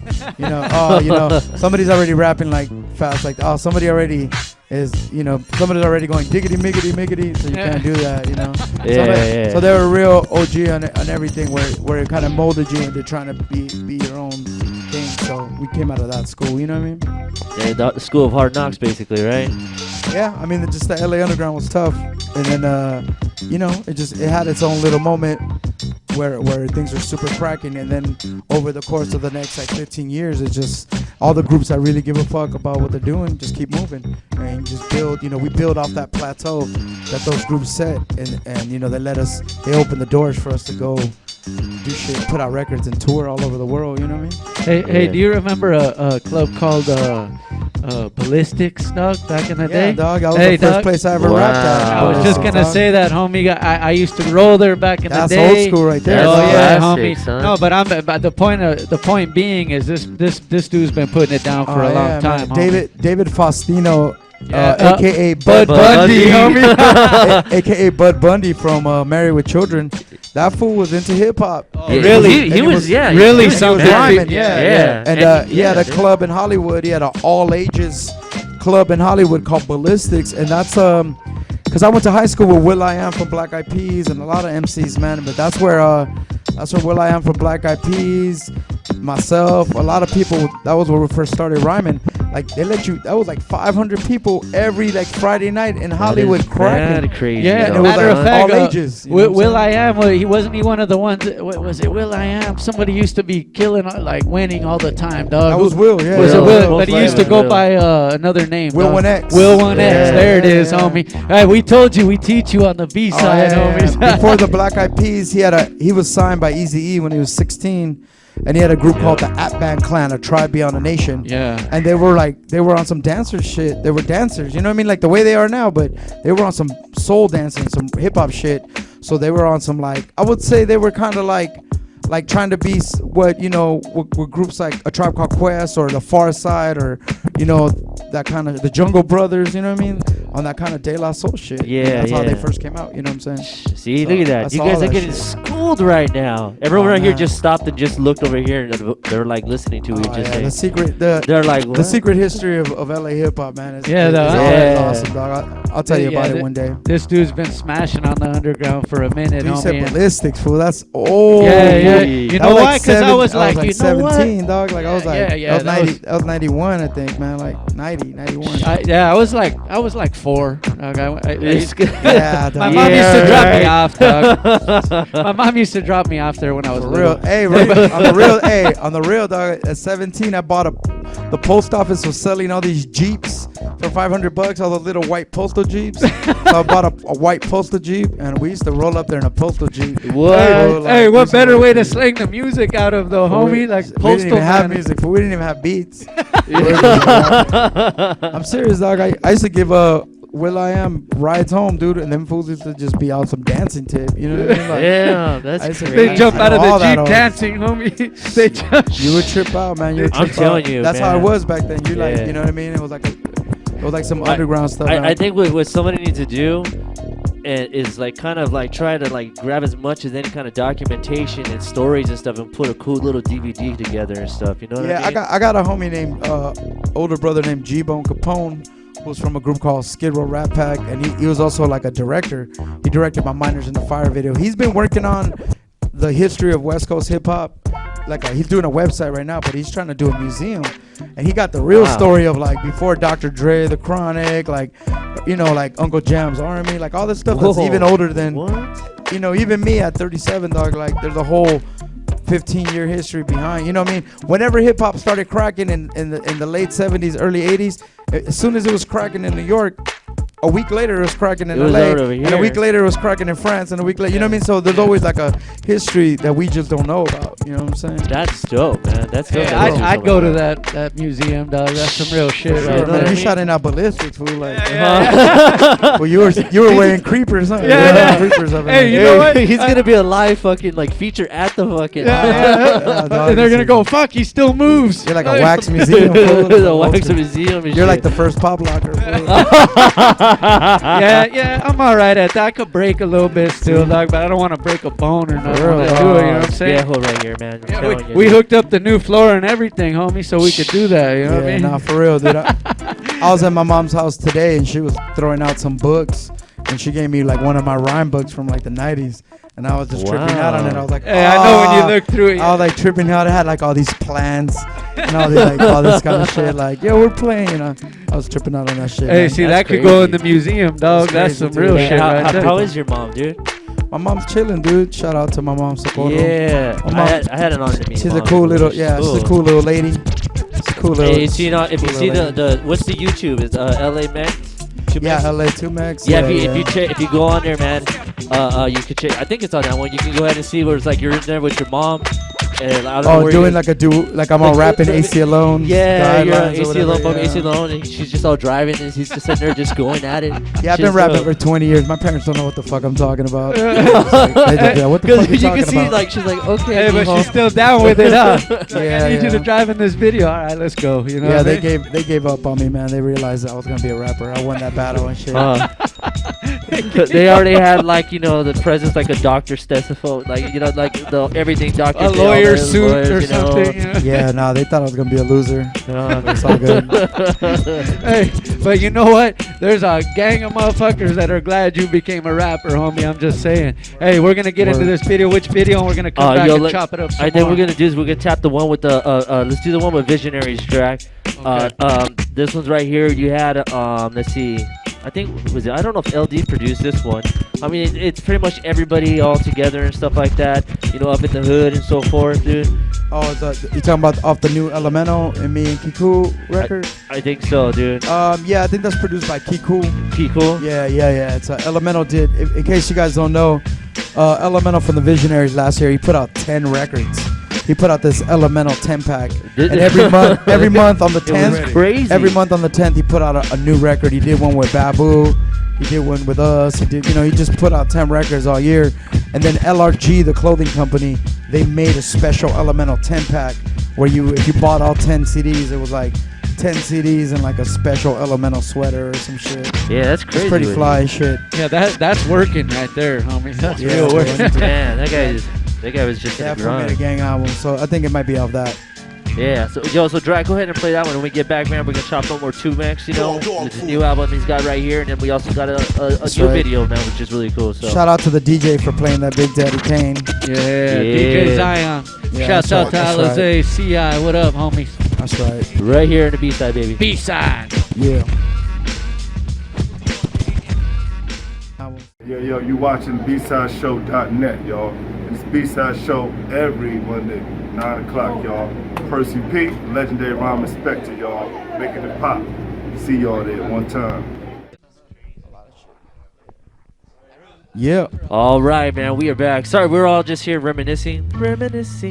Somebody's already rapping like fast, like, oh, somebody already is, somebody's already going diggity miggity miggity, so you can't do that, Yeah. So they were real OG on everything, where it kind of molded you into trying to be your own thing. So we came out of that school, you know what I mean? Yeah, the school of hard knocks, basically, right? Yeah, just the LA Underground was tough, and then it had its own little moment where things were super cracking, and then over the course of the next like 15 years, it's just all the groups that really give a fuck about what they're doing just keep moving and just build. We build off that plateau that those groups set, and they opened the doors for us to go do shit, put out records and tour all over the world. You know what I mean? Hey, do you remember a club called Ballistics, dog, back in the day. Yeah, dog. That was the first place I ever rapped at. I was just gonna say that, homie. I used to roll there back in the day. That's old school right there. Oh yeah, classic, homie. son. No, but the point being is this dude's been putting it down for a long time. Man. David Faustino. Yeah. AKA Bud Bundy, homie. AKA Bud Bundy from Married with Children. That fool was into hip hop. Yeah, really? He was really he was something. rhyming, Yeah. And he had a club in Hollywood. He had an all ages club in Hollywood called Ballistics, and that's because I went to high school with Will.I.Am from Black Eyed Peas and a lot of MCs, man. But that's where Will.I.Am from Black Eyed Peas, myself, a lot of people. That was where we first started rhyming. Like they let you. That was like 500 people every like Friday night in Hollywood cracking. Crazy. Yeah, it was matter like of fact, all ages. You know what I'm Will.I.Am, he wasn't he one of the ones? What was it? Will.I.Am. Somebody used to be killing, like winning all the time, dog. That was Will, yeah. Was it Will? Will? But he used to go by another name. Will dog. 1X. Will 1X. Yeah, There it yeah, is, yeah. homie. Hey, we told you we teach you on the B side, homies. Before the Black Eyed Peas, he was signed by Eazy-E when he was 16. And he had a group called the At Band Clan, a tribe beyond a nation. Yeah. And they were on some dancer shit. They were dancers, you know what I mean? Like the way they are now, but they were on some soul dancing, some hip hop shit. So they were on some like, I would say they were kind of like trying to be what, you know, with groups like A Tribe Called Quest or The Far Side or, you know, that kind of, the Jungle Brothers, you know what I mean? On that kind of De La Soul shit. Yeah, That's how they yeah. first came out, you know what I'm saying? See, So look at that. that's You all guys are that getting shit. schooled right now. Everyone right here man. just stopped and just looked over here and they're like listening to what you just say. The secret, They're like, the what? secret history of LA hip hop, man. Is, Yeah, is the- always awesome, dog. I'll tell you about it one day. This dude's been smashing on the underground for a minute, You said homie. Ballistics, fool. That's old. Yeah. You That know was why? Because I was like, you know 17, what? dog. Like I was like, Yeah, that was 91, I think, man. Like 90, 91. I was like 4. Okay, Yeah, my dog. mom used to drop me right. off, dog. My mom used to drop me off there when I was For little. real. Hey, on the real, dog. At 17, I bought the post office was selling all these Jeeps for $500, all the little white postal Jeeps. So I bought a white postal Jeep, and we used to roll up there in a postal Jeep. What? Hey, what better way to slang the music out of the homie? Like We didn't postal even have man. music, but we didn't even have beats. I'm serious, dog. I used to give Will.I.Am rides home, dude, and them fools used to just be on some dancing tip. You know what I mean? Like, Yeah, I that's used to- crazy. They jump I out of know all the that Jeep old. dancing, homie. They jump. You would trip out, man. You would I'm trip telling out. you, That's how man. it was back then. You like, Yeah. you know what I mean? It was like some underground stuff. I think what somebody needs to do is like kind of like try to like grab as much as any kind of documentation and stories and stuff and put a cool little DVD together and stuff. You know what Yeah, I mean? I got a homie named older brother named G-Bone Capone, who was from a group called Skid Row Rat Pack, and he was also like a director. He directed my Miners in the Fire video. He's been working on the history of West Coast hip hop. He's doing a website right now, but he's trying to do a museum, and he got the real story of like before Dr. Dre, The Chronic, like, you know, like Uncle Jam's Army, like all this stuff that's even older than, you know, even me at 37, dog. Like there's a whole 15-year history behind. You know what I mean? Whenever hip hop started cracking in the late 70s, early 80s, as soon as it was cracking in New York, a week later it was cracking in It was LA, over and a here. week later it was cracking in France, and a week later, you know what I mean? So there's always like a history that we just don't know about. You know what I'm saying? That's dope, man. That's dope. Hey, I'd go to that museum, dog. That's some real shit. Sure, right man. there. You shot in our ballistics, fool. Like, Yeah. well, you were wearing creepers, huh? Yeah, You were yeah. wearing creepers up in Hey, there. you know what? He's gonna be a live fucking like feature at the fucking. Yeah, dog, And they're gonna it's- go, fuck, he still moves. You're like a wax museum. fool. The wax museum. And You're shit. like the first pop locker. fool. Yeah, I'm all right at that. I could break a little bit still, dog, but I don't want to break a bone or nothing. real, when I dog. do it, you know what I'm saying? Yeah, hold right here, man. I'm Yeah, telling you, we dude. hooked up the new floor and everything, homie, so we could do that. You know what I Yeah, mean? nah, for real, dude. I was at my mom's house today, and she was throwing out some books, and she gave me like one of my rhyme books from like the 90s. And I was just tripping out on it. I was like, Hey, I know when "Ah." you look through it. I was like tripping out. I had like all these plans and all these like all this kind of shit. Like, yo, we're playing. You know, I was tripping out on that shit. Hey, man. see, That's that could go in the crazy. museum, dog. That's crazy, some dude. real Man, shit how, right how, there. how is your mom, dude? My mom's chilling, dude. Shout out to my mom, Socorro. Yeah, My mom- I had an honor to meet. She's a mom cool before. little, She's yeah, she's a cool. cool little lady. She's a cool little. Hey, so you know, if you cool see little the what's the YouTube? It's LA Max. Yeah, LA 2 Max. Yeah, if you go on there, man, you could check. I think it's on that one. You can go ahead and see where it's like you're in there with your mom, And I don't know where doing like like I'm all rapping AC Alone. Yeah, you're guidelines or AC Alone, whatever, AC Alone, and she's just all driving, and he's just sitting there just going at it. Yeah, I've been Just, rapping for 20 years. My parents don't know what the fuck I'm talking about. What the Because fuck you you talking can see, about? like, she's like, okay. Hey, but mijo. she's still down with it, huh? Like, Yeah, I need you to yeah. drive in this video. All right, let's go. You know. Yeah, what I mean? they gave up on me, man. They realized I was gonna be a rapper. I won that battle and shit. They already had like the presence like a doctor stethoscope, like like the everything doctor. A lawyer suit or something. You know? Yeah, no, they thought I was gonna be a loser. It's all good. Hey, but you know what? There's a gang of motherfuckers that are glad you became a rapper, homie. I'm just saying. Hey, we're gonna get into this video. Which video? And we're gonna come back and chop it up. I think we're gonna do is we're gonna tap the one with the let's do the one with Visionaries Drakk. Okay. This one's right here. You had let's see. I think I don't know if LD produced this one. I mean, it's pretty much everybody all together and stuff like that. Up in the hood and so forth, dude. Oh, you talking about off the new Elemental and me and Kiku record? I think so, dude. Yeah, I think that's produced by Kiku. Kiku? Yeah. It's Elemental did. In case you guys don't know, Elemental from the Visionaries last year, he put out 10 records. He put out this Elemental 10-pack, and every month on the 10th, crazy. Every month on the 10th, he put out a new record. He did one with Babu, he did one with us. He did, he just put out 10 records all year. And then LRG, the clothing company, they made a special Elemental 10-pack where if you bought all 10 CDs, it was like 10 CDs and like a special Elemental sweater or some shit. Yeah, that's crazy. It's pretty fly shit. Yeah, that's working right there, homie. That's Yeah, real work. Man, that guy was just in the Definitely made a grind. gang album, so I think it might be off that. Yeah, so Drakk, go ahead and play that one. When we get back, man, we're gonna chop one more 2Max, with his new album he's got right here, and then we also got a new video, man, which is really cool. So Shout out to the DJ for playing that Big Daddy Kane. Yeah, DJ Zion. Yeah, Shouts out to that's Alizé, CI. What up, homies? That's right. Right here in the B-side, baby. B-side. Yeah. Yo, you watching BSideShow.net, y'all. It's B-Side Show every Monday, 9 o'clock, y'all. Percy P, legendary rhyme inspector, y'all. Making it pop. See y'all there one time. Yeah. All right, man, we are back. Sorry, we're all just here reminiscing.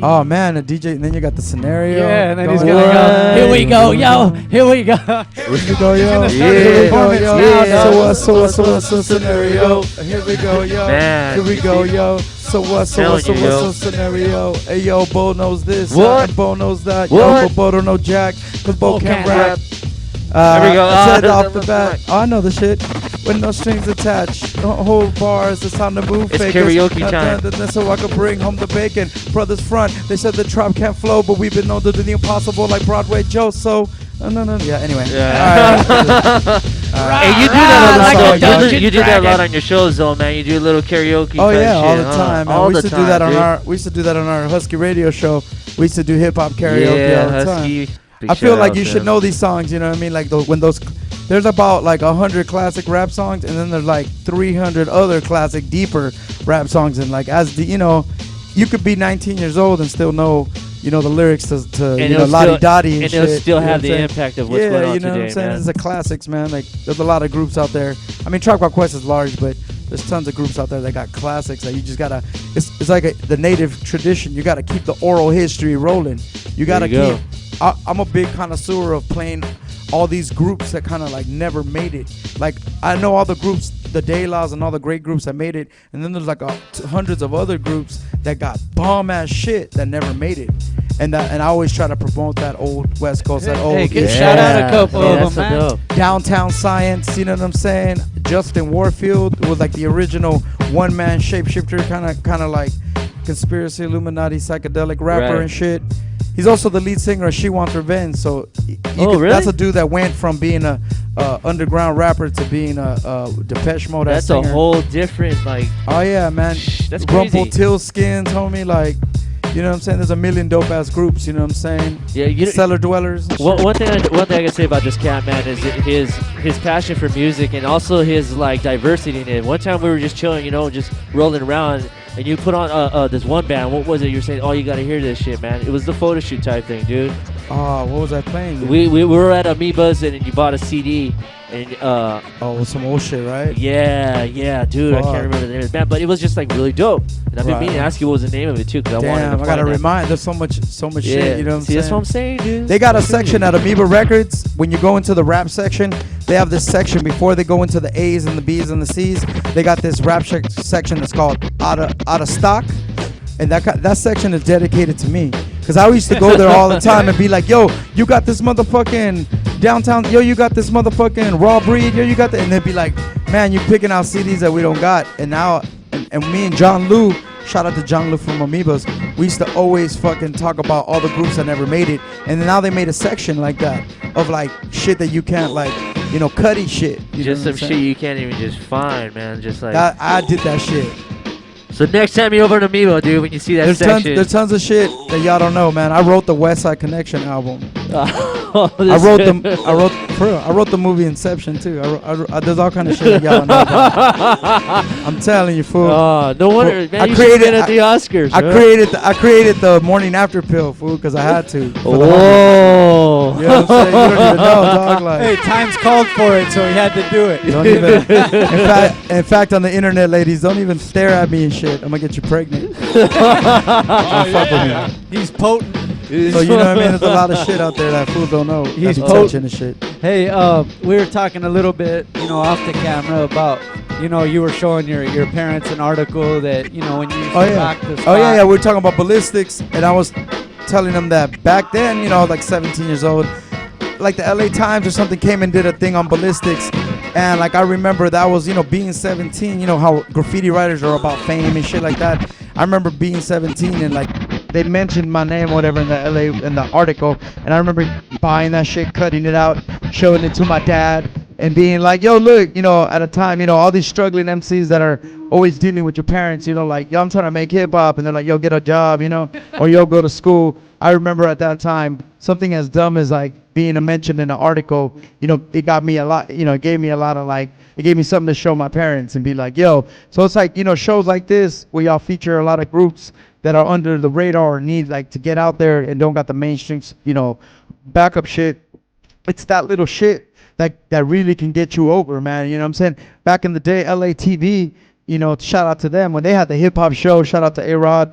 Oh man, the DJ, and then you got the scenario. Yeah, and then he's going gonna on. go. Here we go, yo. Here we go. Here we go, yo. He's gonna start the Here we go, performance yo. now, So what's the scenario? Here we go, yo. Man. Here we go, yo. So what's the scenario? Hey, yo, Bo knows this. What? And Bo knows that. What? Yo, but Bo don't know Jack, cause Bo can't rap. There we go. I said off the bat. Oh, I know the shit. With no strings attached, don't hold bars. It's time to move. It's fakers. karaoke time. So I could bring home the bacon. Brothers front. They said the trap can't flow, but we've been known to do the impossible like Broadway Joe. So no. Yeah. Anyway. Yeah. Hey, you do that you do that a lot on your shows, though, man. You do a little karaoke. Oh type yeah, all shit, the huh? time. Man. All We the used to time, do that dude. we used to do that on our Husky radio show. We used to do hip hop karaoke Yeah, all the Husky. time. Big I feel shout like out you to should him. know these songs. You know what I mean? Like there's about like 100 classic rap songs, and then there's like 300 other classic deeper rap songs. And like you could be 19 years old and still know the lyrics to Lottie Dottie and shit. And it'll still you know have what I'm the saying? impact of what's going on you know today, what I'm saying? man. It's the classics, man. Like there's a lot of groups out there. I mean, Tribe Called Quest is large, but there's tons of groups out there that got classics that you just gotta. It's like the native tradition. You gotta keep the oral history rolling. You gotta There you keep. I'm a big connoisseur of playing all these groups that kind of like never made it. Like I know all the groups, the De La's and all the great groups that made it, and then there's like hundreds of other groups that got bomb ass shit that never made it. And I always try to promote that old West Coast, that old. Shout out a couple of them, man. dope. Downtown Science, you know what I'm saying? Justin Warfield was like the original one-man shapeshifter, kind of like conspiracy Illuminati psychedelic rapper Right. and shit. He's also the lead singer of She Wants Revenge, so Really? that's a dude that went from being a underground rapper to being a Depeche Mode. That's a whole different Oh yeah, man. That's crazy. Rumpelstiltskins, homie, like. You know what I'm saying? There's a million dope ass groups. You know what I'm saying? Yeah, Cellar Dwellers. and One shit. thing I can say about this cat, man, is his passion for music and also his like diversity in it. One time we were just chilling, just rolling around, and you put on this one band. What was it? You're saying, oh, you gotta hear this shit, man. It was the photo shoot type thing, dude. What was I playing? We were at Amoeba's and you bought a CD. And some old shit, right? Yeah, dude. Fuck. I can't remember the name of the band, but it was just like really dope. And I've been meaning to ask you what was the name of it too, because I wanted to. Damn, I gotta remind. There's so much shit. You know what I'm saying? That's what I'm saying, dude. They got a section at Amoeba Records. When you go into the rap section, they have this section before they go into the A's and the B's and the C's. They got this rap section that's called out of stock, and that section is dedicated to me. Cause I used to go there all the time and be like, yo, you got this motherfucking downtown, yo, you got this motherfucking raw breed, yo, you got that, and they'd be like, man, you picking out CDs that we don't got. And now, and me and John Lou, shout out to John Lou from Amoebas, we used to always fucking talk about all the groups that never made it. And then now they made a section like that of like shit that you can't like, you know, cutty shit. Just some shit you can't even just find, man. Just like I did that shit. So next time you're over to Amoeba, dude, when you see that section, there's tons of shit that y'all don't know, man. I wrote the West Side Connection album. I wrote the movie Inception too. There's all kind of shit that y'all don't know about. I'm telling you, fool. No wonder, man. You should have been at the Oscars. I created the morning after pill, fool, because I had to. Whoa. You know what I'm saying? You don't even know, dog. Like, hey, times called for it, so he had to do it. Don't even. In fact, on the internet, ladies, don't even stare at me and shit. I'm gonna get you pregnant. Don't fuck with me. He's potent. So you know what I mean? There's a lot of shit out there that fools don't know. He's potent and shit. Hey, we were talking a little bit, you know, off the camera about, you know, you were showing your parents an article that, you know, when you used to rock the spot. Yeah. We were talking about ballistics, and I was telling them that back then, you know, like 17 years old, like the LA Times or something came and did a thing on ballistics. And like I remember that was, you know, being 17, you know how graffiti writers are about fame and shit like that. I remember being 17 and like they mentioned my name or whatever in the article, and I remember buying that shit, cutting it out, showing it to my dad, and being like, yo, look, you know, at a time, you know, all these struggling MCs that are always dealing with your parents, you know, like, yo, I'm trying to make hip hop, and they're like, yo, get a job, you know, or yo, go to school. I remember at that time, something as dumb as like being mentioned in an article, you know, it got me a lot, you know, it gave me a lot of like, it gave me something to show my parents and be like, yo. So it's like, you know, shows like this where y'all feature a lot of groups that are under the radar or need like to get out there and don't got the mainstream, you know, backup shit. It's that little shit that really can get you over, man. You know what I'm saying? Back in the day, LA TV, you know, shout out to them when they had the hip hop show. Shout out to A-Rod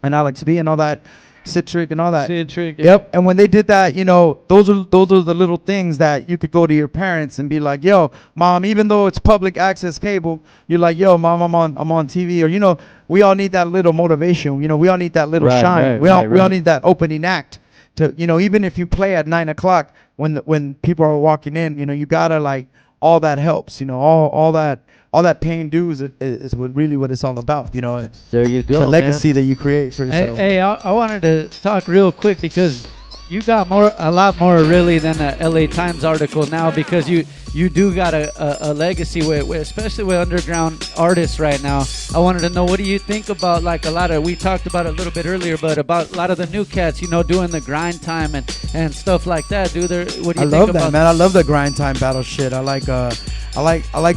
and Alex B and all that. Citric and all that. Citric. Yep. And when they did that, you know, those are the little things that you could go to your parents and be like, yo, mom, even though it's public access cable, you're like, yo, mom, I'm on TV. Or, you know, we all need that little motivation. You know, we all need that little shine. We all need that opening act to, you know, even if you play at 9 o'clock when people are walking in, you know, you gotta like, all that helps, you know, all that paying dues is what it's all about, you know. There you go. The legacy that you create for yourself. Hey, I wanted to talk real quick because you got a lot more really than a LA Times article now, because you do got a legacy with especially with underground artists right now. I wanted to know, what do you think about like a lot of, we talked about it a little bit earlier, but about a lot of the new cats, you know, doing the grind time and stuff like that. What do you think about that? I love that, man. I love the grind time battle shit. I like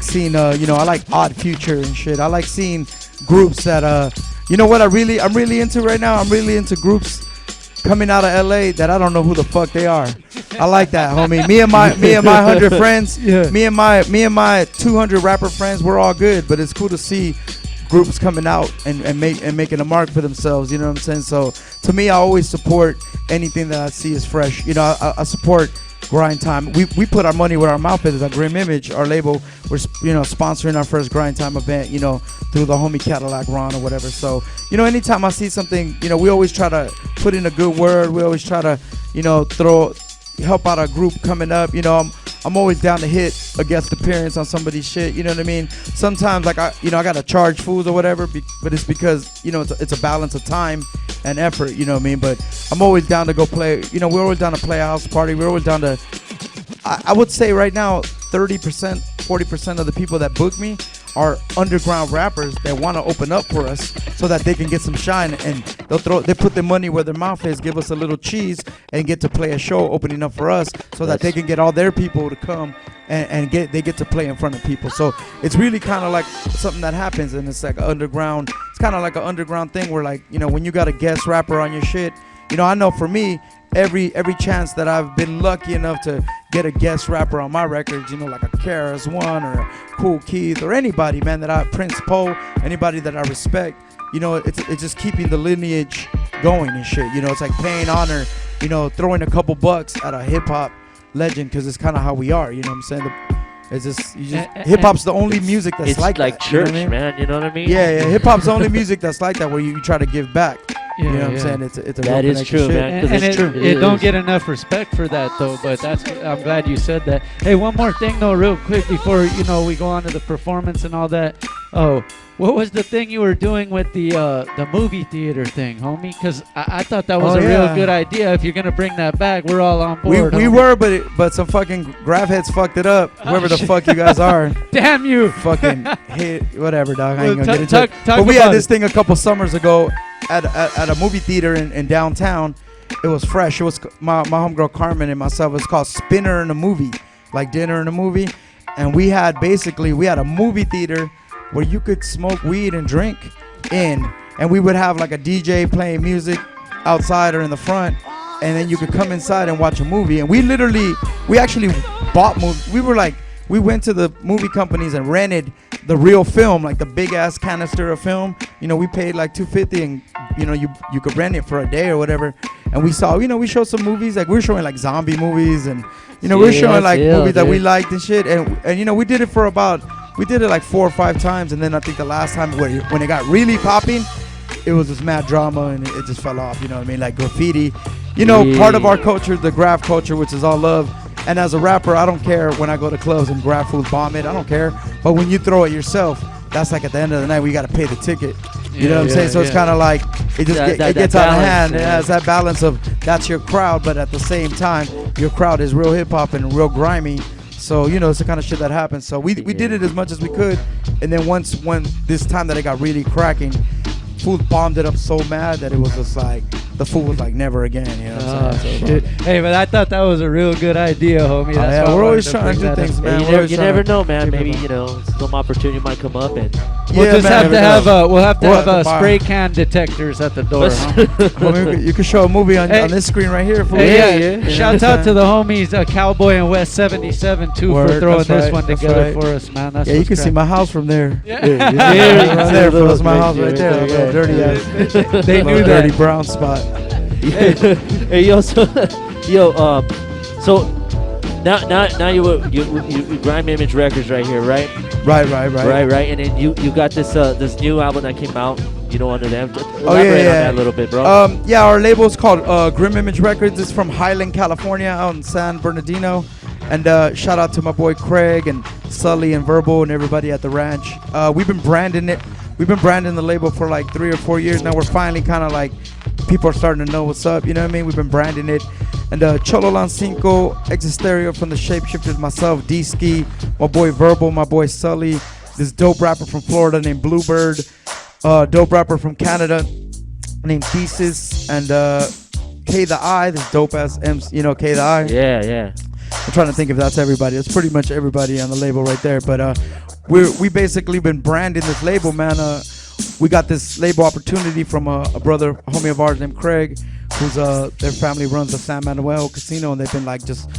seeing you know, I like Odd Future and shit. I like seeing groups that you know what I'm really into right now? I'm really into groups coming out of LA that I don't know who the fuck they are. I like that, homie. Me and my 100 friends, me and my 200 rapper friends, we're all good, but it's cool to see groups coming out and making a mark for themselves, you know what I'm saying? So to me, I always support anything that I see is fresh. You know, I support grind time. We put our money where our mouth is. At Grim Image, our label, we're, you know, sponsoring our first grind time event, you know, through the homie Cadillac Ron or whatever. So, you know, anytime I see something, you know, we always try to put in a good word. We always try to, you know, help out a group coming up. You know, I'm always down to hit a guest appearance on somebody's shit. You know what I mean? Sometimes like I gotta charge fools or whatever, but it's because, you know, it's a balance of time and effort. You know what I mean? But I'm always down to go play. You know, we're always down to play a house party. We're always down to. I would say right now, 30%, 40% of the people that book me are underground rappers that want to open up for us so that they can get some shine, and they put their money where their mouth is, give us a little cheese, and get to play a show opening up for us so that they can get all their people to come and they get to play in front of people. So it's really kind of like something that happens, and it's like it's kind of like an underground thing where, like, you know, when you got a guest rapper on your shit, you know, I know for me, every chance that I've been lucky enough to get a guest rapper on my records, like a Karis One or a Cool Keith or anybody, man, Prince Poe, anybody that I respect, it's just keeping the lineage going and shit. It's like paying honor, throwing a couple bucks at a hip hop legend, because it's kind of how we are. You know what I'm saying? It's just hip hop's the only music that's it's like that, church, man. You know what I mean? Yeah. Hip hop's the only music that's like that, where you try to give back. You know what I'm saying? It's a that real is true, shit. man. And it's true. It don't get enough respect for that, though. But I'm glad you said that. Hey, one more thing though, real quick, before we go on to the performance and all that. Oh, what was the thing you were doing with the movie theater thing, homie? Because I thought that was a real good idea. If you're gonna bring that back, we're all on board. We were, but some fucking grab heads fucked it up. Whoever the fuck you guys are. Damn you. Fucking hit whatever, dog. I ain't gonna get into it. Talk But we had about this thing a couple summers ago at a movie theater in downtown. It was fresh. It was my homegirl Carmen and myself. It was called Spinner in a Movie, like dinner in a movie. And we had a movie theater where you could smoke weed and drink in, and we would have like a DJ playing music outside or in the front, and then you could come inside and watch a movie. And we actually bought movies. We went to the movie companies and rented the real film, like the big ass canister of film. We paid like $250, and you could rent it for a day or whatever. And we saw, we showed some movies, like we were showing like zombie movies, and we were showing like movies that we liked and shit. And we did it like 4 or 5 times, and then I think the last time when it got really popping, it was this mad drama, and it just fell off. You know what I mean? Like graffiti. Part of our culture, the graph culture, which is all love. And as a rapper, I don't care when I go to clubs and grab fools bomb it. I don't care. But when you throw it yourself, that's like at the end of the night, we got to pay the ticket. You know what I'm saying? So it's kind of like it gets out of hand. It has that balance of that's your crowd, but at the same time, your crowd is real hip hop and real grimy. So it's the kind of shit that happens. So we did it as much as we could, and then when this time that it got really cracking, fools bombed it up so mad that it was just like the fool was like never again. You know what I'm saying? Shit. Hey, but I thought that was a real good idea, homie. That's we're always trying to do things, man. You never know, man. Maybe some opportunity might come up, and we'll have to have spray can detectors at the door. Huh? You can show a movie on this screen right here. Yeah. Shout out to the homies, Cowboy and West 77 too, for throwing this one together for us, man. That's you can see my house from there. Yeah, right there. That's my house right there. Dirty ass. They knew that. Dirty brown spot. Hey, so now you Grime Image Records right here, right? Right. And then you got this new album that came out, under them. Elaborate on that a little bit, bro. Our label is called Grim Image Records. It's from Highland, California, out in San Bernardino. And shout out to my boy Craig and Sully and Verbal and everybody at the ranch. We've been branding it. We've been branding the label for like 3 or 4 years now. We're finally kind of like, people are starting to know what's up. You know what I mean? We've been branding it. And Cholo Lancinco, Exostereo from the Shapeshifters, myself, D-Ski, my boy Verbal, my boy Sully, this dope rapper from Florida named Bluebird, dope rapper from Canada named Thesis, and K the I, this dope ass MC, K the I. Yeah. I'm trying to think if that's everybody. It's pretty much everybody on the label right there. But we basically been branding this label, man. We got this label opportunity from a homie of ours named Craig, who's their family runs the San Manuel Casino, and they've been like just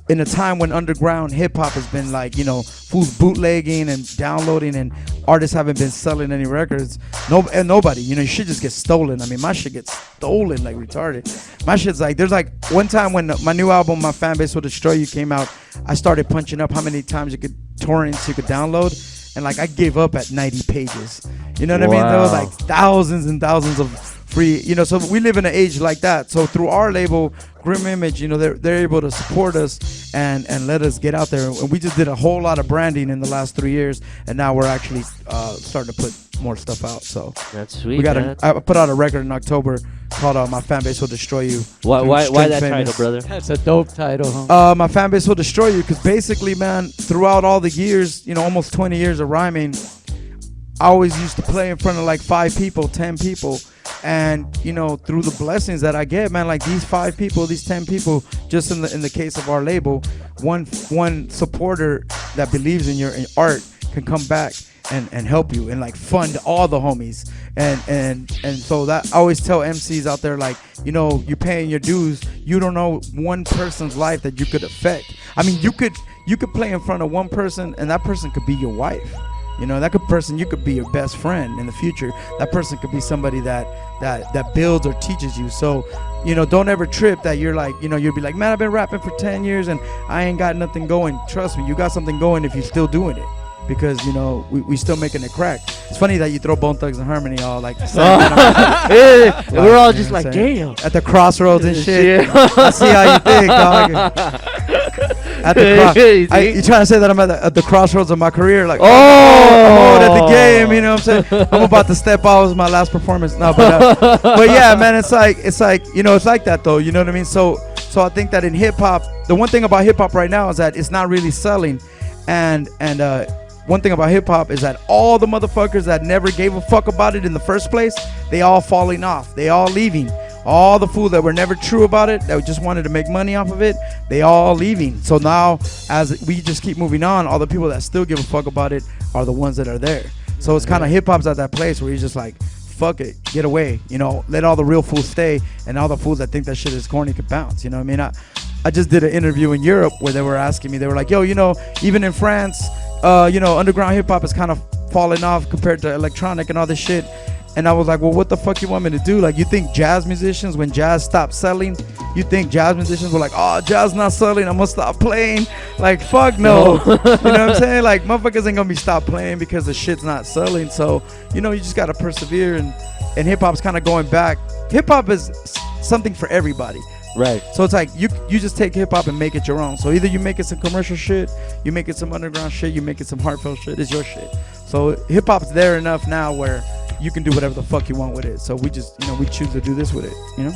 in a time when underground hip hop has been like, fools bootlegging and downloading, and artists haven't been selling any records. Nobody, shit just gets stolen. I mean, my shit gets stolen like retarded. My shit's like, there's like one time when my new album, My Fan Base Will Destroy You, came out, I started punching up how many times torrents you could download, and like I gave up at 90 pages. You know what I mean? There was like thousands and thousands of free, so we live in an age like that. So through our label, Grim Image, they're able to support us and let us get out there. And we just did a whole lot of branding in the last 3 years, and now we're actually starting to put more stuff out. So that's sweet. I put out a record in October called My Fan Base Will Destroy You. Why that title, brother? That's a dope title, huh? My Fan Base Will Destroy You, because basically, man, throughout all the years, almost 20 years of rhyming, I always used to play in front of like 5 people, 10 people. And through the blessings that I get, man, like these 5 people, these 10 people, just in the case of our label, one supporter that believes in your art can come back and help you and like fund all the homies. And so that I always tell MCs out there, like, you know, you're paying your dues. You don't know one person's life that you could affect. I mean, you could play in front of one person, and that person could be your wife. You know, that person, you could be your best friend in the future. That person could be somebody that builds or teaches you. So, you know, don't ever trip that you're like, you know, you'll be like, man, I've been rapping for 10 years and I ain't got nothing going. Trust me, you got something going if you're still doing it. Because, you know, we still making it crack. It's funny that you throw Bone Thugs and Harmony all like, yeah, we're all just like, damn. At the crossroads and shit. I see how you think, dog. At the you trying to say that I'm at the crossroads of my career? Like, I'm old at the game, you know what I'm saying? I'm about to step out. It was my last performance. No, but yeah, man, it's like, you know, it's like that though. You know what I mean? So I think that in hip hop, the one thing about hip hop right now is that it's not really selling, and one thing about hip hop is that all the motherfuckers that never gave a fuck about it in the first place, they all falling off. They all leaving. All the fools that were never true about it, that just wanted to make money off of it, they all leaving. So now, as we just keep moving on, all the people that still give a fuck about it are the ones that are there. So it's kind of hip hop's at that place where you're just like, fuck it, get away. You know, let all the real fools stay, and all the fools that think that shit is corny could bounce. You know what I mean? I just did an interview in Europe where they were asking me, they were like, yo, you know, even in France, you know, underground hip hop is kind of falling off compared to electronic and all this shit. And I was like, well, what the fuck you want me to do? Like, you think jazz musicians, when jazz stopped selling, you think jazz musicians were like, oh, jazz not selling, I'm gonna stop playing? Like, fuck no. You know what I'm saying? Like, motherfuckers ain't gonna be stop playing because the shit's not selling. So, you know, you just gotta persevere, and hip hop's kind of going back. Hip hop is something for everybody. Right. So it's like you just take hip hop and make it your own. So either you make it some commercial shit, you make it some underground shit, you make it some heartfelt shit. It's your shit. So hip hop's there enough now where you can do whatever the fuck you want with it. So we just, you know, we choose to do this with it, you know?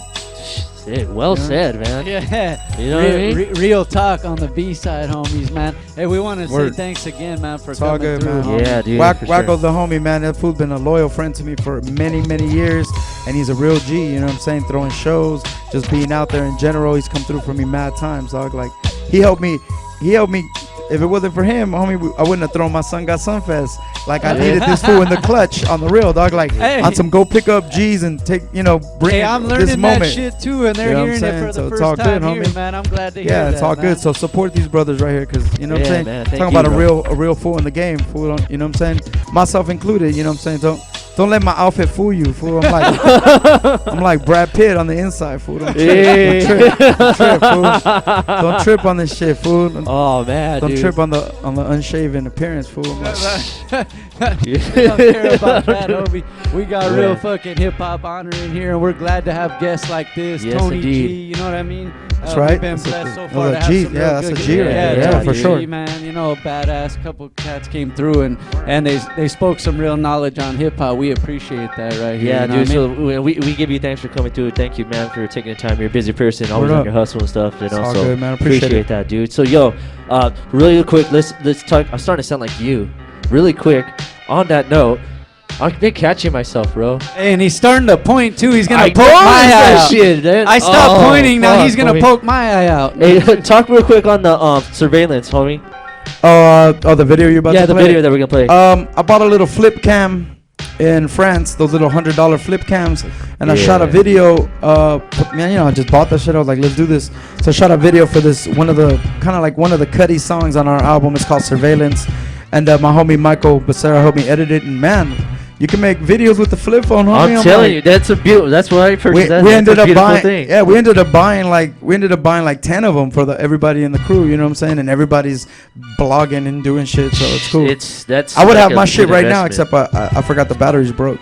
Shit, well said, man. Yeah. You know what I mean? Real talk on the B-side, homies, man. Hey, we want to say thanks again, man, for coming good, through. man. Yeah, dude. Wackoe's the homie, man. That fool's been a loyal friend to me for many, many years. And he's a real G, you know what I'm saying? Throwing shows, just being out there in general. He's come through for me mad times, dog. Like, he helped me. If it wasn't for him, homie, I wouldn't have thrown my Son Got Sunfest. Like, I needed this fool in the clutch on the real, dog. Like, on some go pick up G's and take, you know, bring I'm this learning moment. that shit too, and they're hearing it for the first time here, man. I'm glad to hear that. Yeah, it's all good. So support these brothers right here, because, you know what I'm saying? Man, talking about a real fool in the game, fool. You know what I'm saying? Myself included, you know what I'm saying? Don't let my outfit fool you, fool. I'm like Brad Pitt on the inside, fool. Don't trip, fool. Don't trip on this shit, fool. Oh man, don't trip on the unshaven appearance, fool. We don't care about that, homie. We got real fucking hip hop honor in here, and we're glad to have guests like this. Yes, Tony indeed. G, you know what I mean? That's right. We've been blessed so far to have G, some yeah, real that's good a G right guests. there. Yeah, for sure. G, man, you know, badass couple cats came through, and they spoke some real knowledge on hip hop. We appreciate that right here. Yeah, you know dude. what I mean? So we give you thanks for coming through. Thank you, man, for taking the time. You're a busy person, always on your hustle and stuff. You know, all so good, man. Appreciate that, dude. So yo, really quick, let's talk. I'm starting to sound like you. Really quick. On that note, I've been catching myself, bro. Hey, and he's starting to point too. He's gonna poke my eye out. Shit, man. I stopped pointing. Now he's gonna poke my eye out. Hey, talk real quick on the surveillance, homie. The video you're about to play? Yeah, the video that we're gonna play. I bought a little flip cam in France, those little $100 flip cams, and I shot a video. Man, you know, I just bought that shit. I was like, let's do this. So I shot a video for this one of the Cudi songs on our album. It's called Surveillance, and my homie Michael Becerra helped me edit it. And man, you can make videos with the flip phone, homie. I'm telling you, that's a beautiful. That's why I purchased that. We ended up buying. Thing. Yeah, we ended up buying like 10 of them for everybody in the crew. You know what I'm saying? And everybody's blogging and doing shit, so it's cool. I would have my shit right now, except I forgot the batteries broke.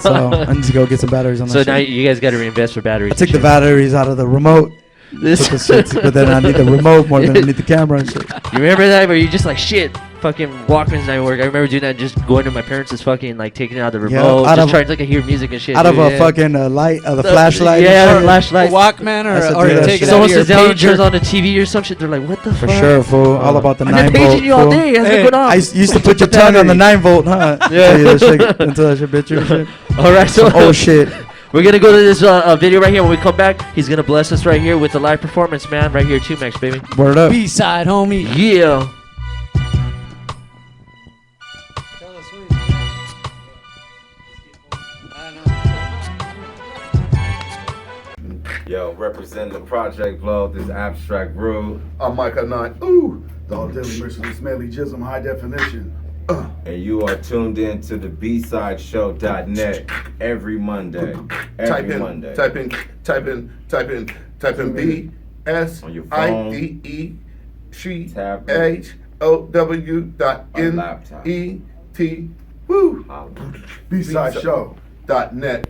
So I need to go get some batteries on that. So shit. now you guys got to reinvest for batteries. I took the batteries out of the remote. But then I need the remote more than I need the camera and shit. You remember that where you just like shit, fucking Walkman's not work. I remember doing that, just going to my parents' fucking like taking out the remote, just trying to like hear music and shit. Out of a fucking light, the flashlight. Yeah, flashlight. Walkman or take it out someone of your sits down and pager. turns on the TV or some shit. They're like, what the fuck? For sure, fool. All about the 9 volt. I've been paging you all day. How's it going on? I used to put your tongue on the 9 volt, huh? Yeah. Until that shit bit you and shit. All right, so oh shit. We're gonna go to this video right here. When we come back, he's gonna bless us right here with the live performance, man. Right here, 2Max, baby. Word up. B-side, homie. Yeah. representing the Project Blow, this abstract brew. I'm Micah 9. Ooh, the all daily mix with Smelly Jism, high definition. And you are tuned in to the BSideShow.net every Monday. Monday. Type in BSIDESHOW.net. Woo! BSideShow.net.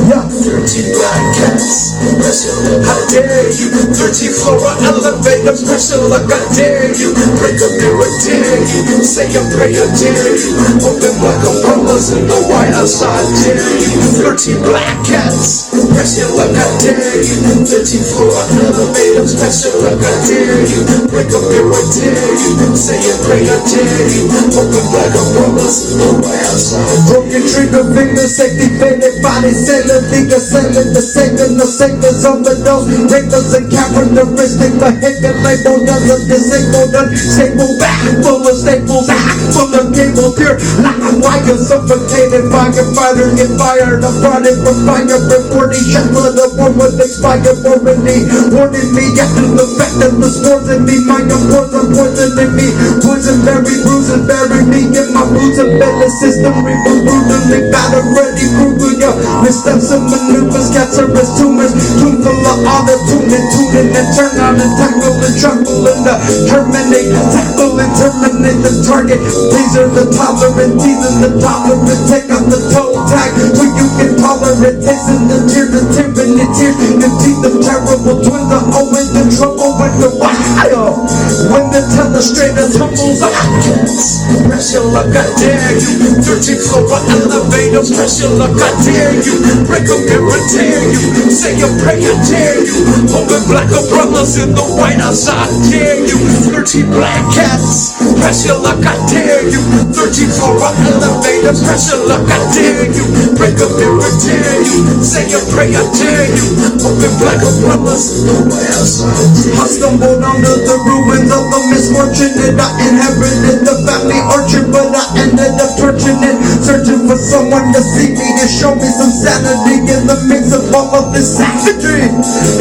Yeah, 13 black cats, how dare you? 13 floor elevator pressure, like I dare you. Break a mirror, dare you. Say a prayer, dare you. Open black umbrellas in the White House, I dare you. 13 black cats, pressure like I dare you. 13 floor elevator pressure, like I dare you. Break a mirror, dare you. Say a prayer, dare you. Open black umbrellas in the White House, I dare you. Broken trigger fingers, safety faded body, sailor, league, sailing the saving, the savers on the nose, wrinkles and characteristic, the hidden label, doesn't disabled, unstable, back full of staples, full of cable, pure live wire, suffocated firefighter, get fired, I'm running from fire, reporting shot for the one with expired warranty, warning me after the fact that the spores in me, my pores are poisoning me, poison berry, bruising, bury me in my boots and belly system, reboot, brutally battered, ready, Google, yo, missteps and maneuvers, cancerous tumors, tune full of auto-tuning, tuning and turn on and tackle and trouble and terminate, tackle and terminate the target. These are the tolerant, these are the tolerant, take out the toe tag, where you can tolerate, tasting the tears, the tyranny, tears, the teeth of terrible twins are always in trouble with the wild. When the telestrator tumbles out, pressure like I dare you, 13 floor elevator, pressure like I dare you, break a mirror, dare you, say a prayer, dare you, open black umbrellas in the White House, I dare you, 13 black cats, pressure like I dare you, 13 floor elevator, pressure like I dare you, break a mirror, dare you, say a prayer, dare you, open black umbrellas in the White House, I stumbled under the ruins of the misfortunate, I inherited the family orchard, but I ended up torching it, searching for someone to see me and show me some sanity in the mix of all of this savagery.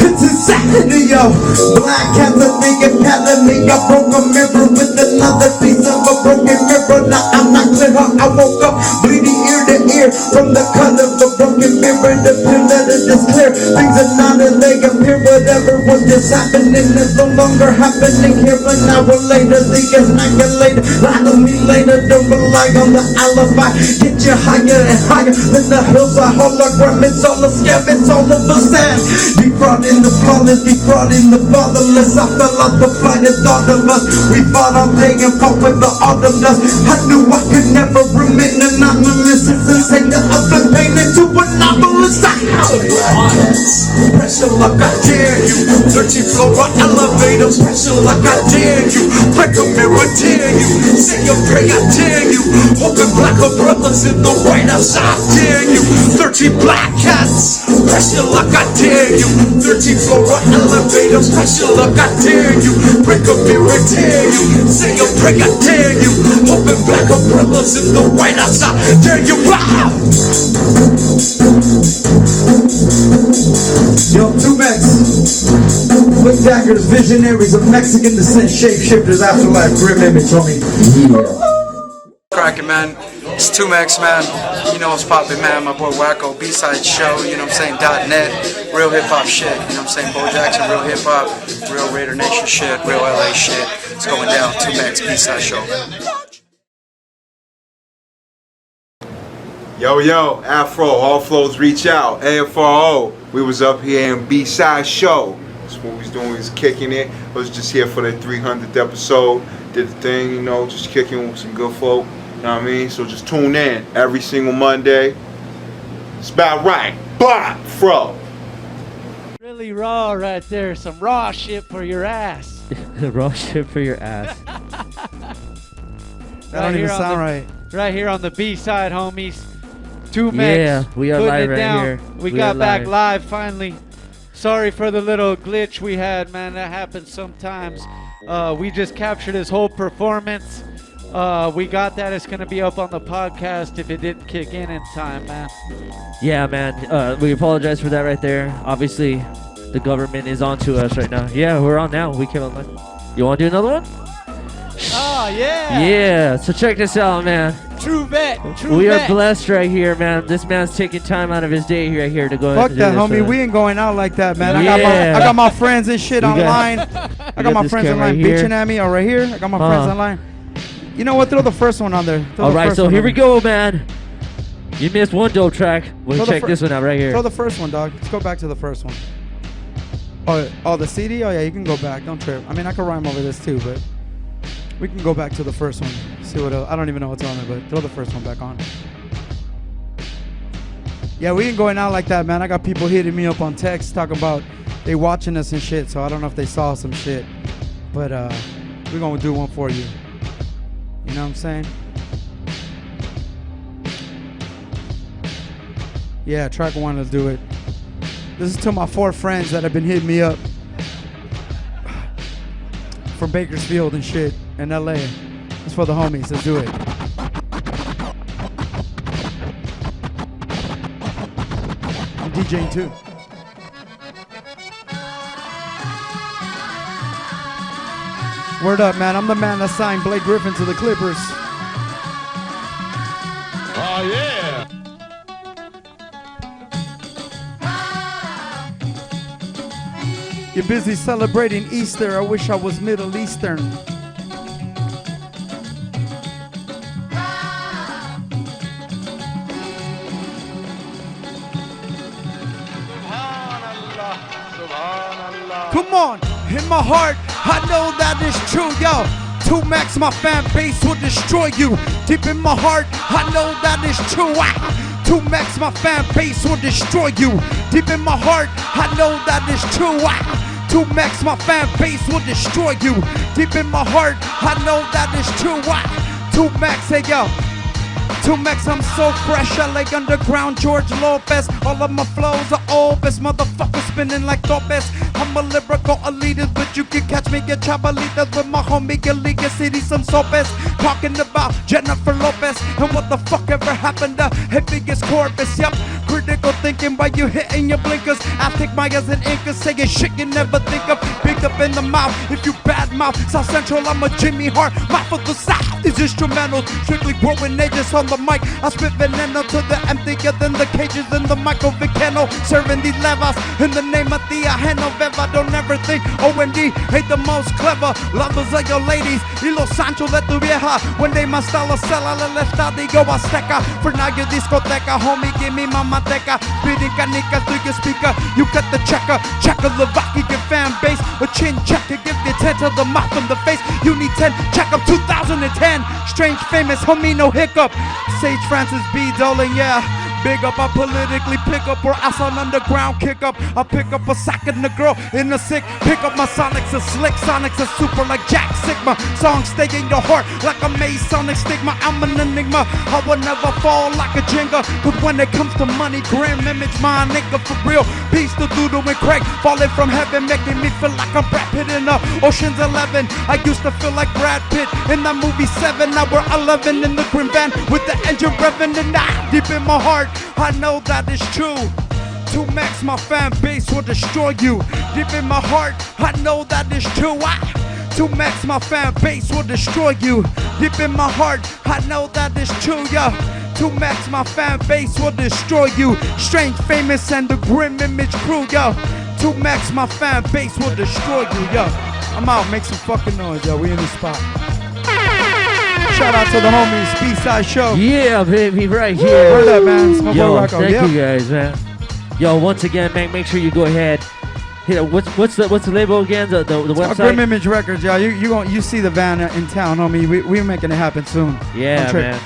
It's insanity, yo. Black has a big academy. I broke a mirror with another piece of a broken mirror. Now I'm not clear how I woke up, bleeding ear to ear from the cut of a broken mirror. The pure letter is clear. Things are not as they appear. Whatever was just happening is no longer happening here. An hour later, the annihilate. Lie to me later. Don't rely on the alibi. Get you higher and higher than the hills. A hologram. It's all a scam. It's all of a stand. Defrauding the flawless, defrauding the fatherless. I fell out the fight and thought of us. We fought all day and fought with the autumn dust. I knew I could never remain anonymous. It's insane that I've been painted to a novelist. Pressure like I dare you. 13th floor elevator. Pressure like I dare you. Break a mirror, dare you. Say your prayer, I dare you. Open black umbrellas in the White House, I dare you. 13 black cats. Pressure like I dare you. 13th floor elevator. Pressure like I dare you. Break a mirror, dare you. Say your prayer, I dare you. Open black umbrellas in the White House, I dare you. Wow! Yo, 2Max. Quick daggers, visionaries of Mexican descent, shapeshifters, afterlife, grim image, homie. Yeah. Cracking, man. It's 2Max, man. You know what's poppin', man. My boy Wackoe, B-Side Show, you know what I'm saying, .net. Real hip-hop shit, you know what I'm saying. Bo Jackson, real hip-hop. Real Raider Nation shit, real LA shit. It's going down. 2Max, B-Side Show. Yo, Afro, all flows reach out. AFRO, we was up here in B-Side Show. That's what we was doing, we was kicking it. I was just here for the 300th episode. Did the thing, you know, just kicking with some good folk. You know what I mean? So just tune in every single Monday. It's about right. Blah, fro. Really raw right there. Some raw shit for your ass. Raw shit for your ass. That don't even sound right. Right here on the B-side, homies. Two Max. Yeah, we are putting live it right down. here. We We got are back live. live finally. Sorry for the little glitch we had, man. That happens sometimes. We just captured his whole performance. We got that. It's gonna be up on the podcast if it didn't kick in time, man. Yeah, man. We apologize for that right there. Obviously, the government is on to us right now. Yeah, we're on now. We came on live. You want to do another one? Oh, yeah. Yeah. So check this out, man. True vet. True We are vet. blessed right here, man. This man's taking time out of his day right here to go. Fuck and do that, this homie. for us. We ain't going out like that, man. Yeah. I got my friends and shit We got- online. I got my this friends camera online right here. bitching at me. Oh, right here. I got my friends online. You know what? Throw the first one on there. Throw All the right, first so one here on we there. go, man. You missed one dope track. We'll Throw the check fir- this one out right here. Throw the first one, dog. Let's go back to the first one. Oh, the CD? Oh, yeah, you can go back. Don't trip. I mean, I can rhyme over this too, but we can go back to the first one. See what else. I don't even know what's on there, but throw the first one back on. Yeah, we ain't going out like that, man. I got people hitting me up on text talking about they watching us and shit, so I don't know if they saw some shit. But we're going to do one for you. You know what I'm saying? Yeah, track one, let's do it. This is to my 4 friends that have been hitting me up from Bakersfield and shit in LA. It's for the homies, let's do it. I'm DJing too. Word up, man. I'm the man that signed Blake Griffin to the Clippers. Oh, yeah. You're busy celebrating Easter. I wish I was Middle Eastern. Come on, in my heart, I know that is true, yo. 2 Max, my fan base will destroy you. Deep in my heart, I know that is true. 2 Max, my fan base will destroy you. Deep in my heart, I know that is true. 2 Max, my fan base will destroy you. Deep in my heart, I know that is true. 2 Max, hey yo. 2 Max, I'm so fresh, LA underground, George Lopez. All of my flows are obvious, motherfuckers spinning like topes. I'm a lyrical elitist, but you can catch me at Chabalitas with my homie Galiga City, some sopes. Talking about Jennifer Lopez and what the fuck ever happened to her biggest corpus. Yup, critical thinking by you hitting your blinkers. I think my as an inca saying shit you never think of. Big up in the mouth if you bad mouth. South Central, I'm a Jimmy Hart. Mouth of the South is instrumental, strictly growing ages on the mic. I spit veneno to the emptier than the cages in the Michael Vicano. Serving these levas in the name of the Genoveva. Don't ever think O&D ain't the most clever. Lovers of your ladies, y los Sancho de tu vieja. One day my style cela le estadio Azteca. For now your discoteca, homie, give me my manteca. Spitting canicas through your speaker. You cut the checker, Czechoslovakian fan base. A chin checker, give you 10 to the mouth and the face. You need 10, check up 2010. Strange, famous, homie, no hiccup. Sage Francis B. Dolan, yeah. Big up, I politically pick up or ass on underground kick up. I pick up a sack and the girl in the sick. Pick up my sonics, a slick sonics, a super like Jack Sigma. Songs stay in your heart like a Masonic stigma. I'm an enigma, I will never fall like a Jenga. Cause when it comes to money, grim image, my nigga for real. Peace to Doodle and Craig, falling from heaven, making me feel like I'm Brad Pitt in Ocean's 11. I used to feel like Brad Pitt in that movie 7. Now we're 11 in the grim van with the engine revving and deep in my heart. I know that is true. 2 Max, my fan base will destroy you. Deep in my heart, I know that is true. 2 Max, my fan base will destroy you. Deep in my heart, I know that is true, yo. 2 Max, my fan base will destroy you. Strange, famous, and the grim image crew, yo. 2 Max, my fan base will destroy you, yo. I'm out, make some fucking noise, yo. We in the spot. Shout out to the homies, B-Side Show. Yeah, baby, right here. Word up, man. It's my boy Yo, Wackoe. thank Yep. you guys, man. Yo, once again, man, make sure you go ahead. Hit what's the label again? The website. Grim Image Records, y'all. You see the van in town, homie. We're making it happen soon. Yeah, man.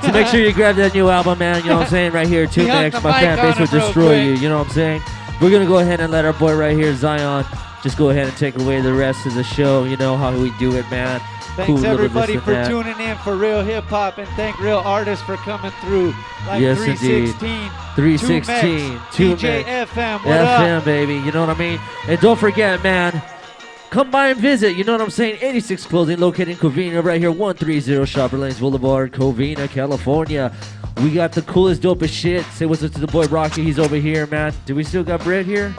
So make sure you grab that new album, man. You know what I'm saying? Right here, 2 Max, my fan base will destroy you. You know what I'm saying? We're gonna go ahead and let our boy right here, Zion, just go ahead and take away the rest of the show. You know how we do it, man. Thanks everybody for tuning in for Real Hip Hop, and thank Real Artists for coming through. Like yes, 316, indeed. 316, DJ FM, what FM, up? baby. You know what I mean? And don't forget, man, come by and visit. You know what I'm saying? 86 Clothing, located in Covina, right here, 130 Shopper Lanes Boulevard, Covina, California. We got the coolest, dopest shit. Say what's up to the boy Rocky. He's over here, man. Do we still got Britt here?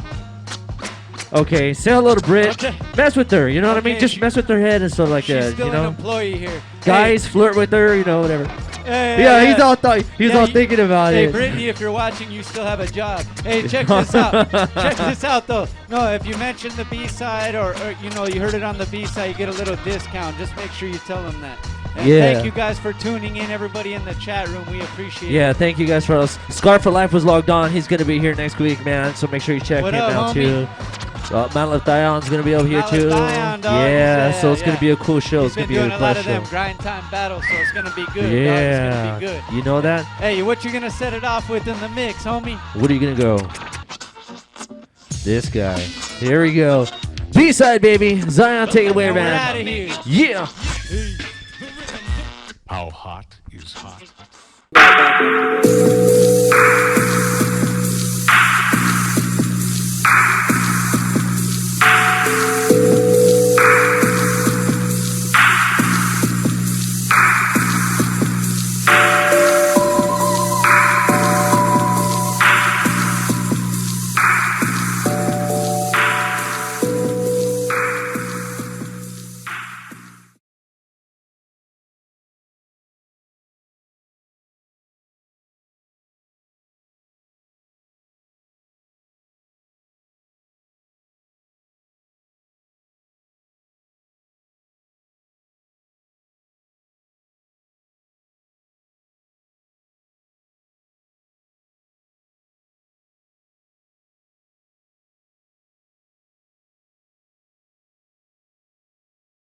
Okay, say hello to Britt. Okay. Mess with her, you know what I mean? Just mess with her head and stuff like that. She's still you know? an employee here. Guys, flirt with her, you know, whatever. Hey, he's all thinking about it. Hey, Brittany, if you're watching, you still have a job. Hey, check this out. Check this out, though. No, if you mention the B-side or you know, you heard it on the B-side, you get a little discount. Just make sure you tell them that. And thank you guys for tuning in, everybody in the chat room. We appreciate it. Yeah, thank you guys for us. Scar for Life was logged on. He's going to be here next week, man. So make sure you check him out, too. Monolith Dion's going to be over here, too. Yeah, so it's going to be a cool show. It's going to be a doing a lot of them grind time battles, so it's going to be good. Yeah. Dog. It's going to be good. You know that? Hey, what you going to set it off with in the mix, homie? What are you going to go? This guy. Here we go. B-side, baby. Zion, take it away, man. We're out of here. Yeah. How hot is hot?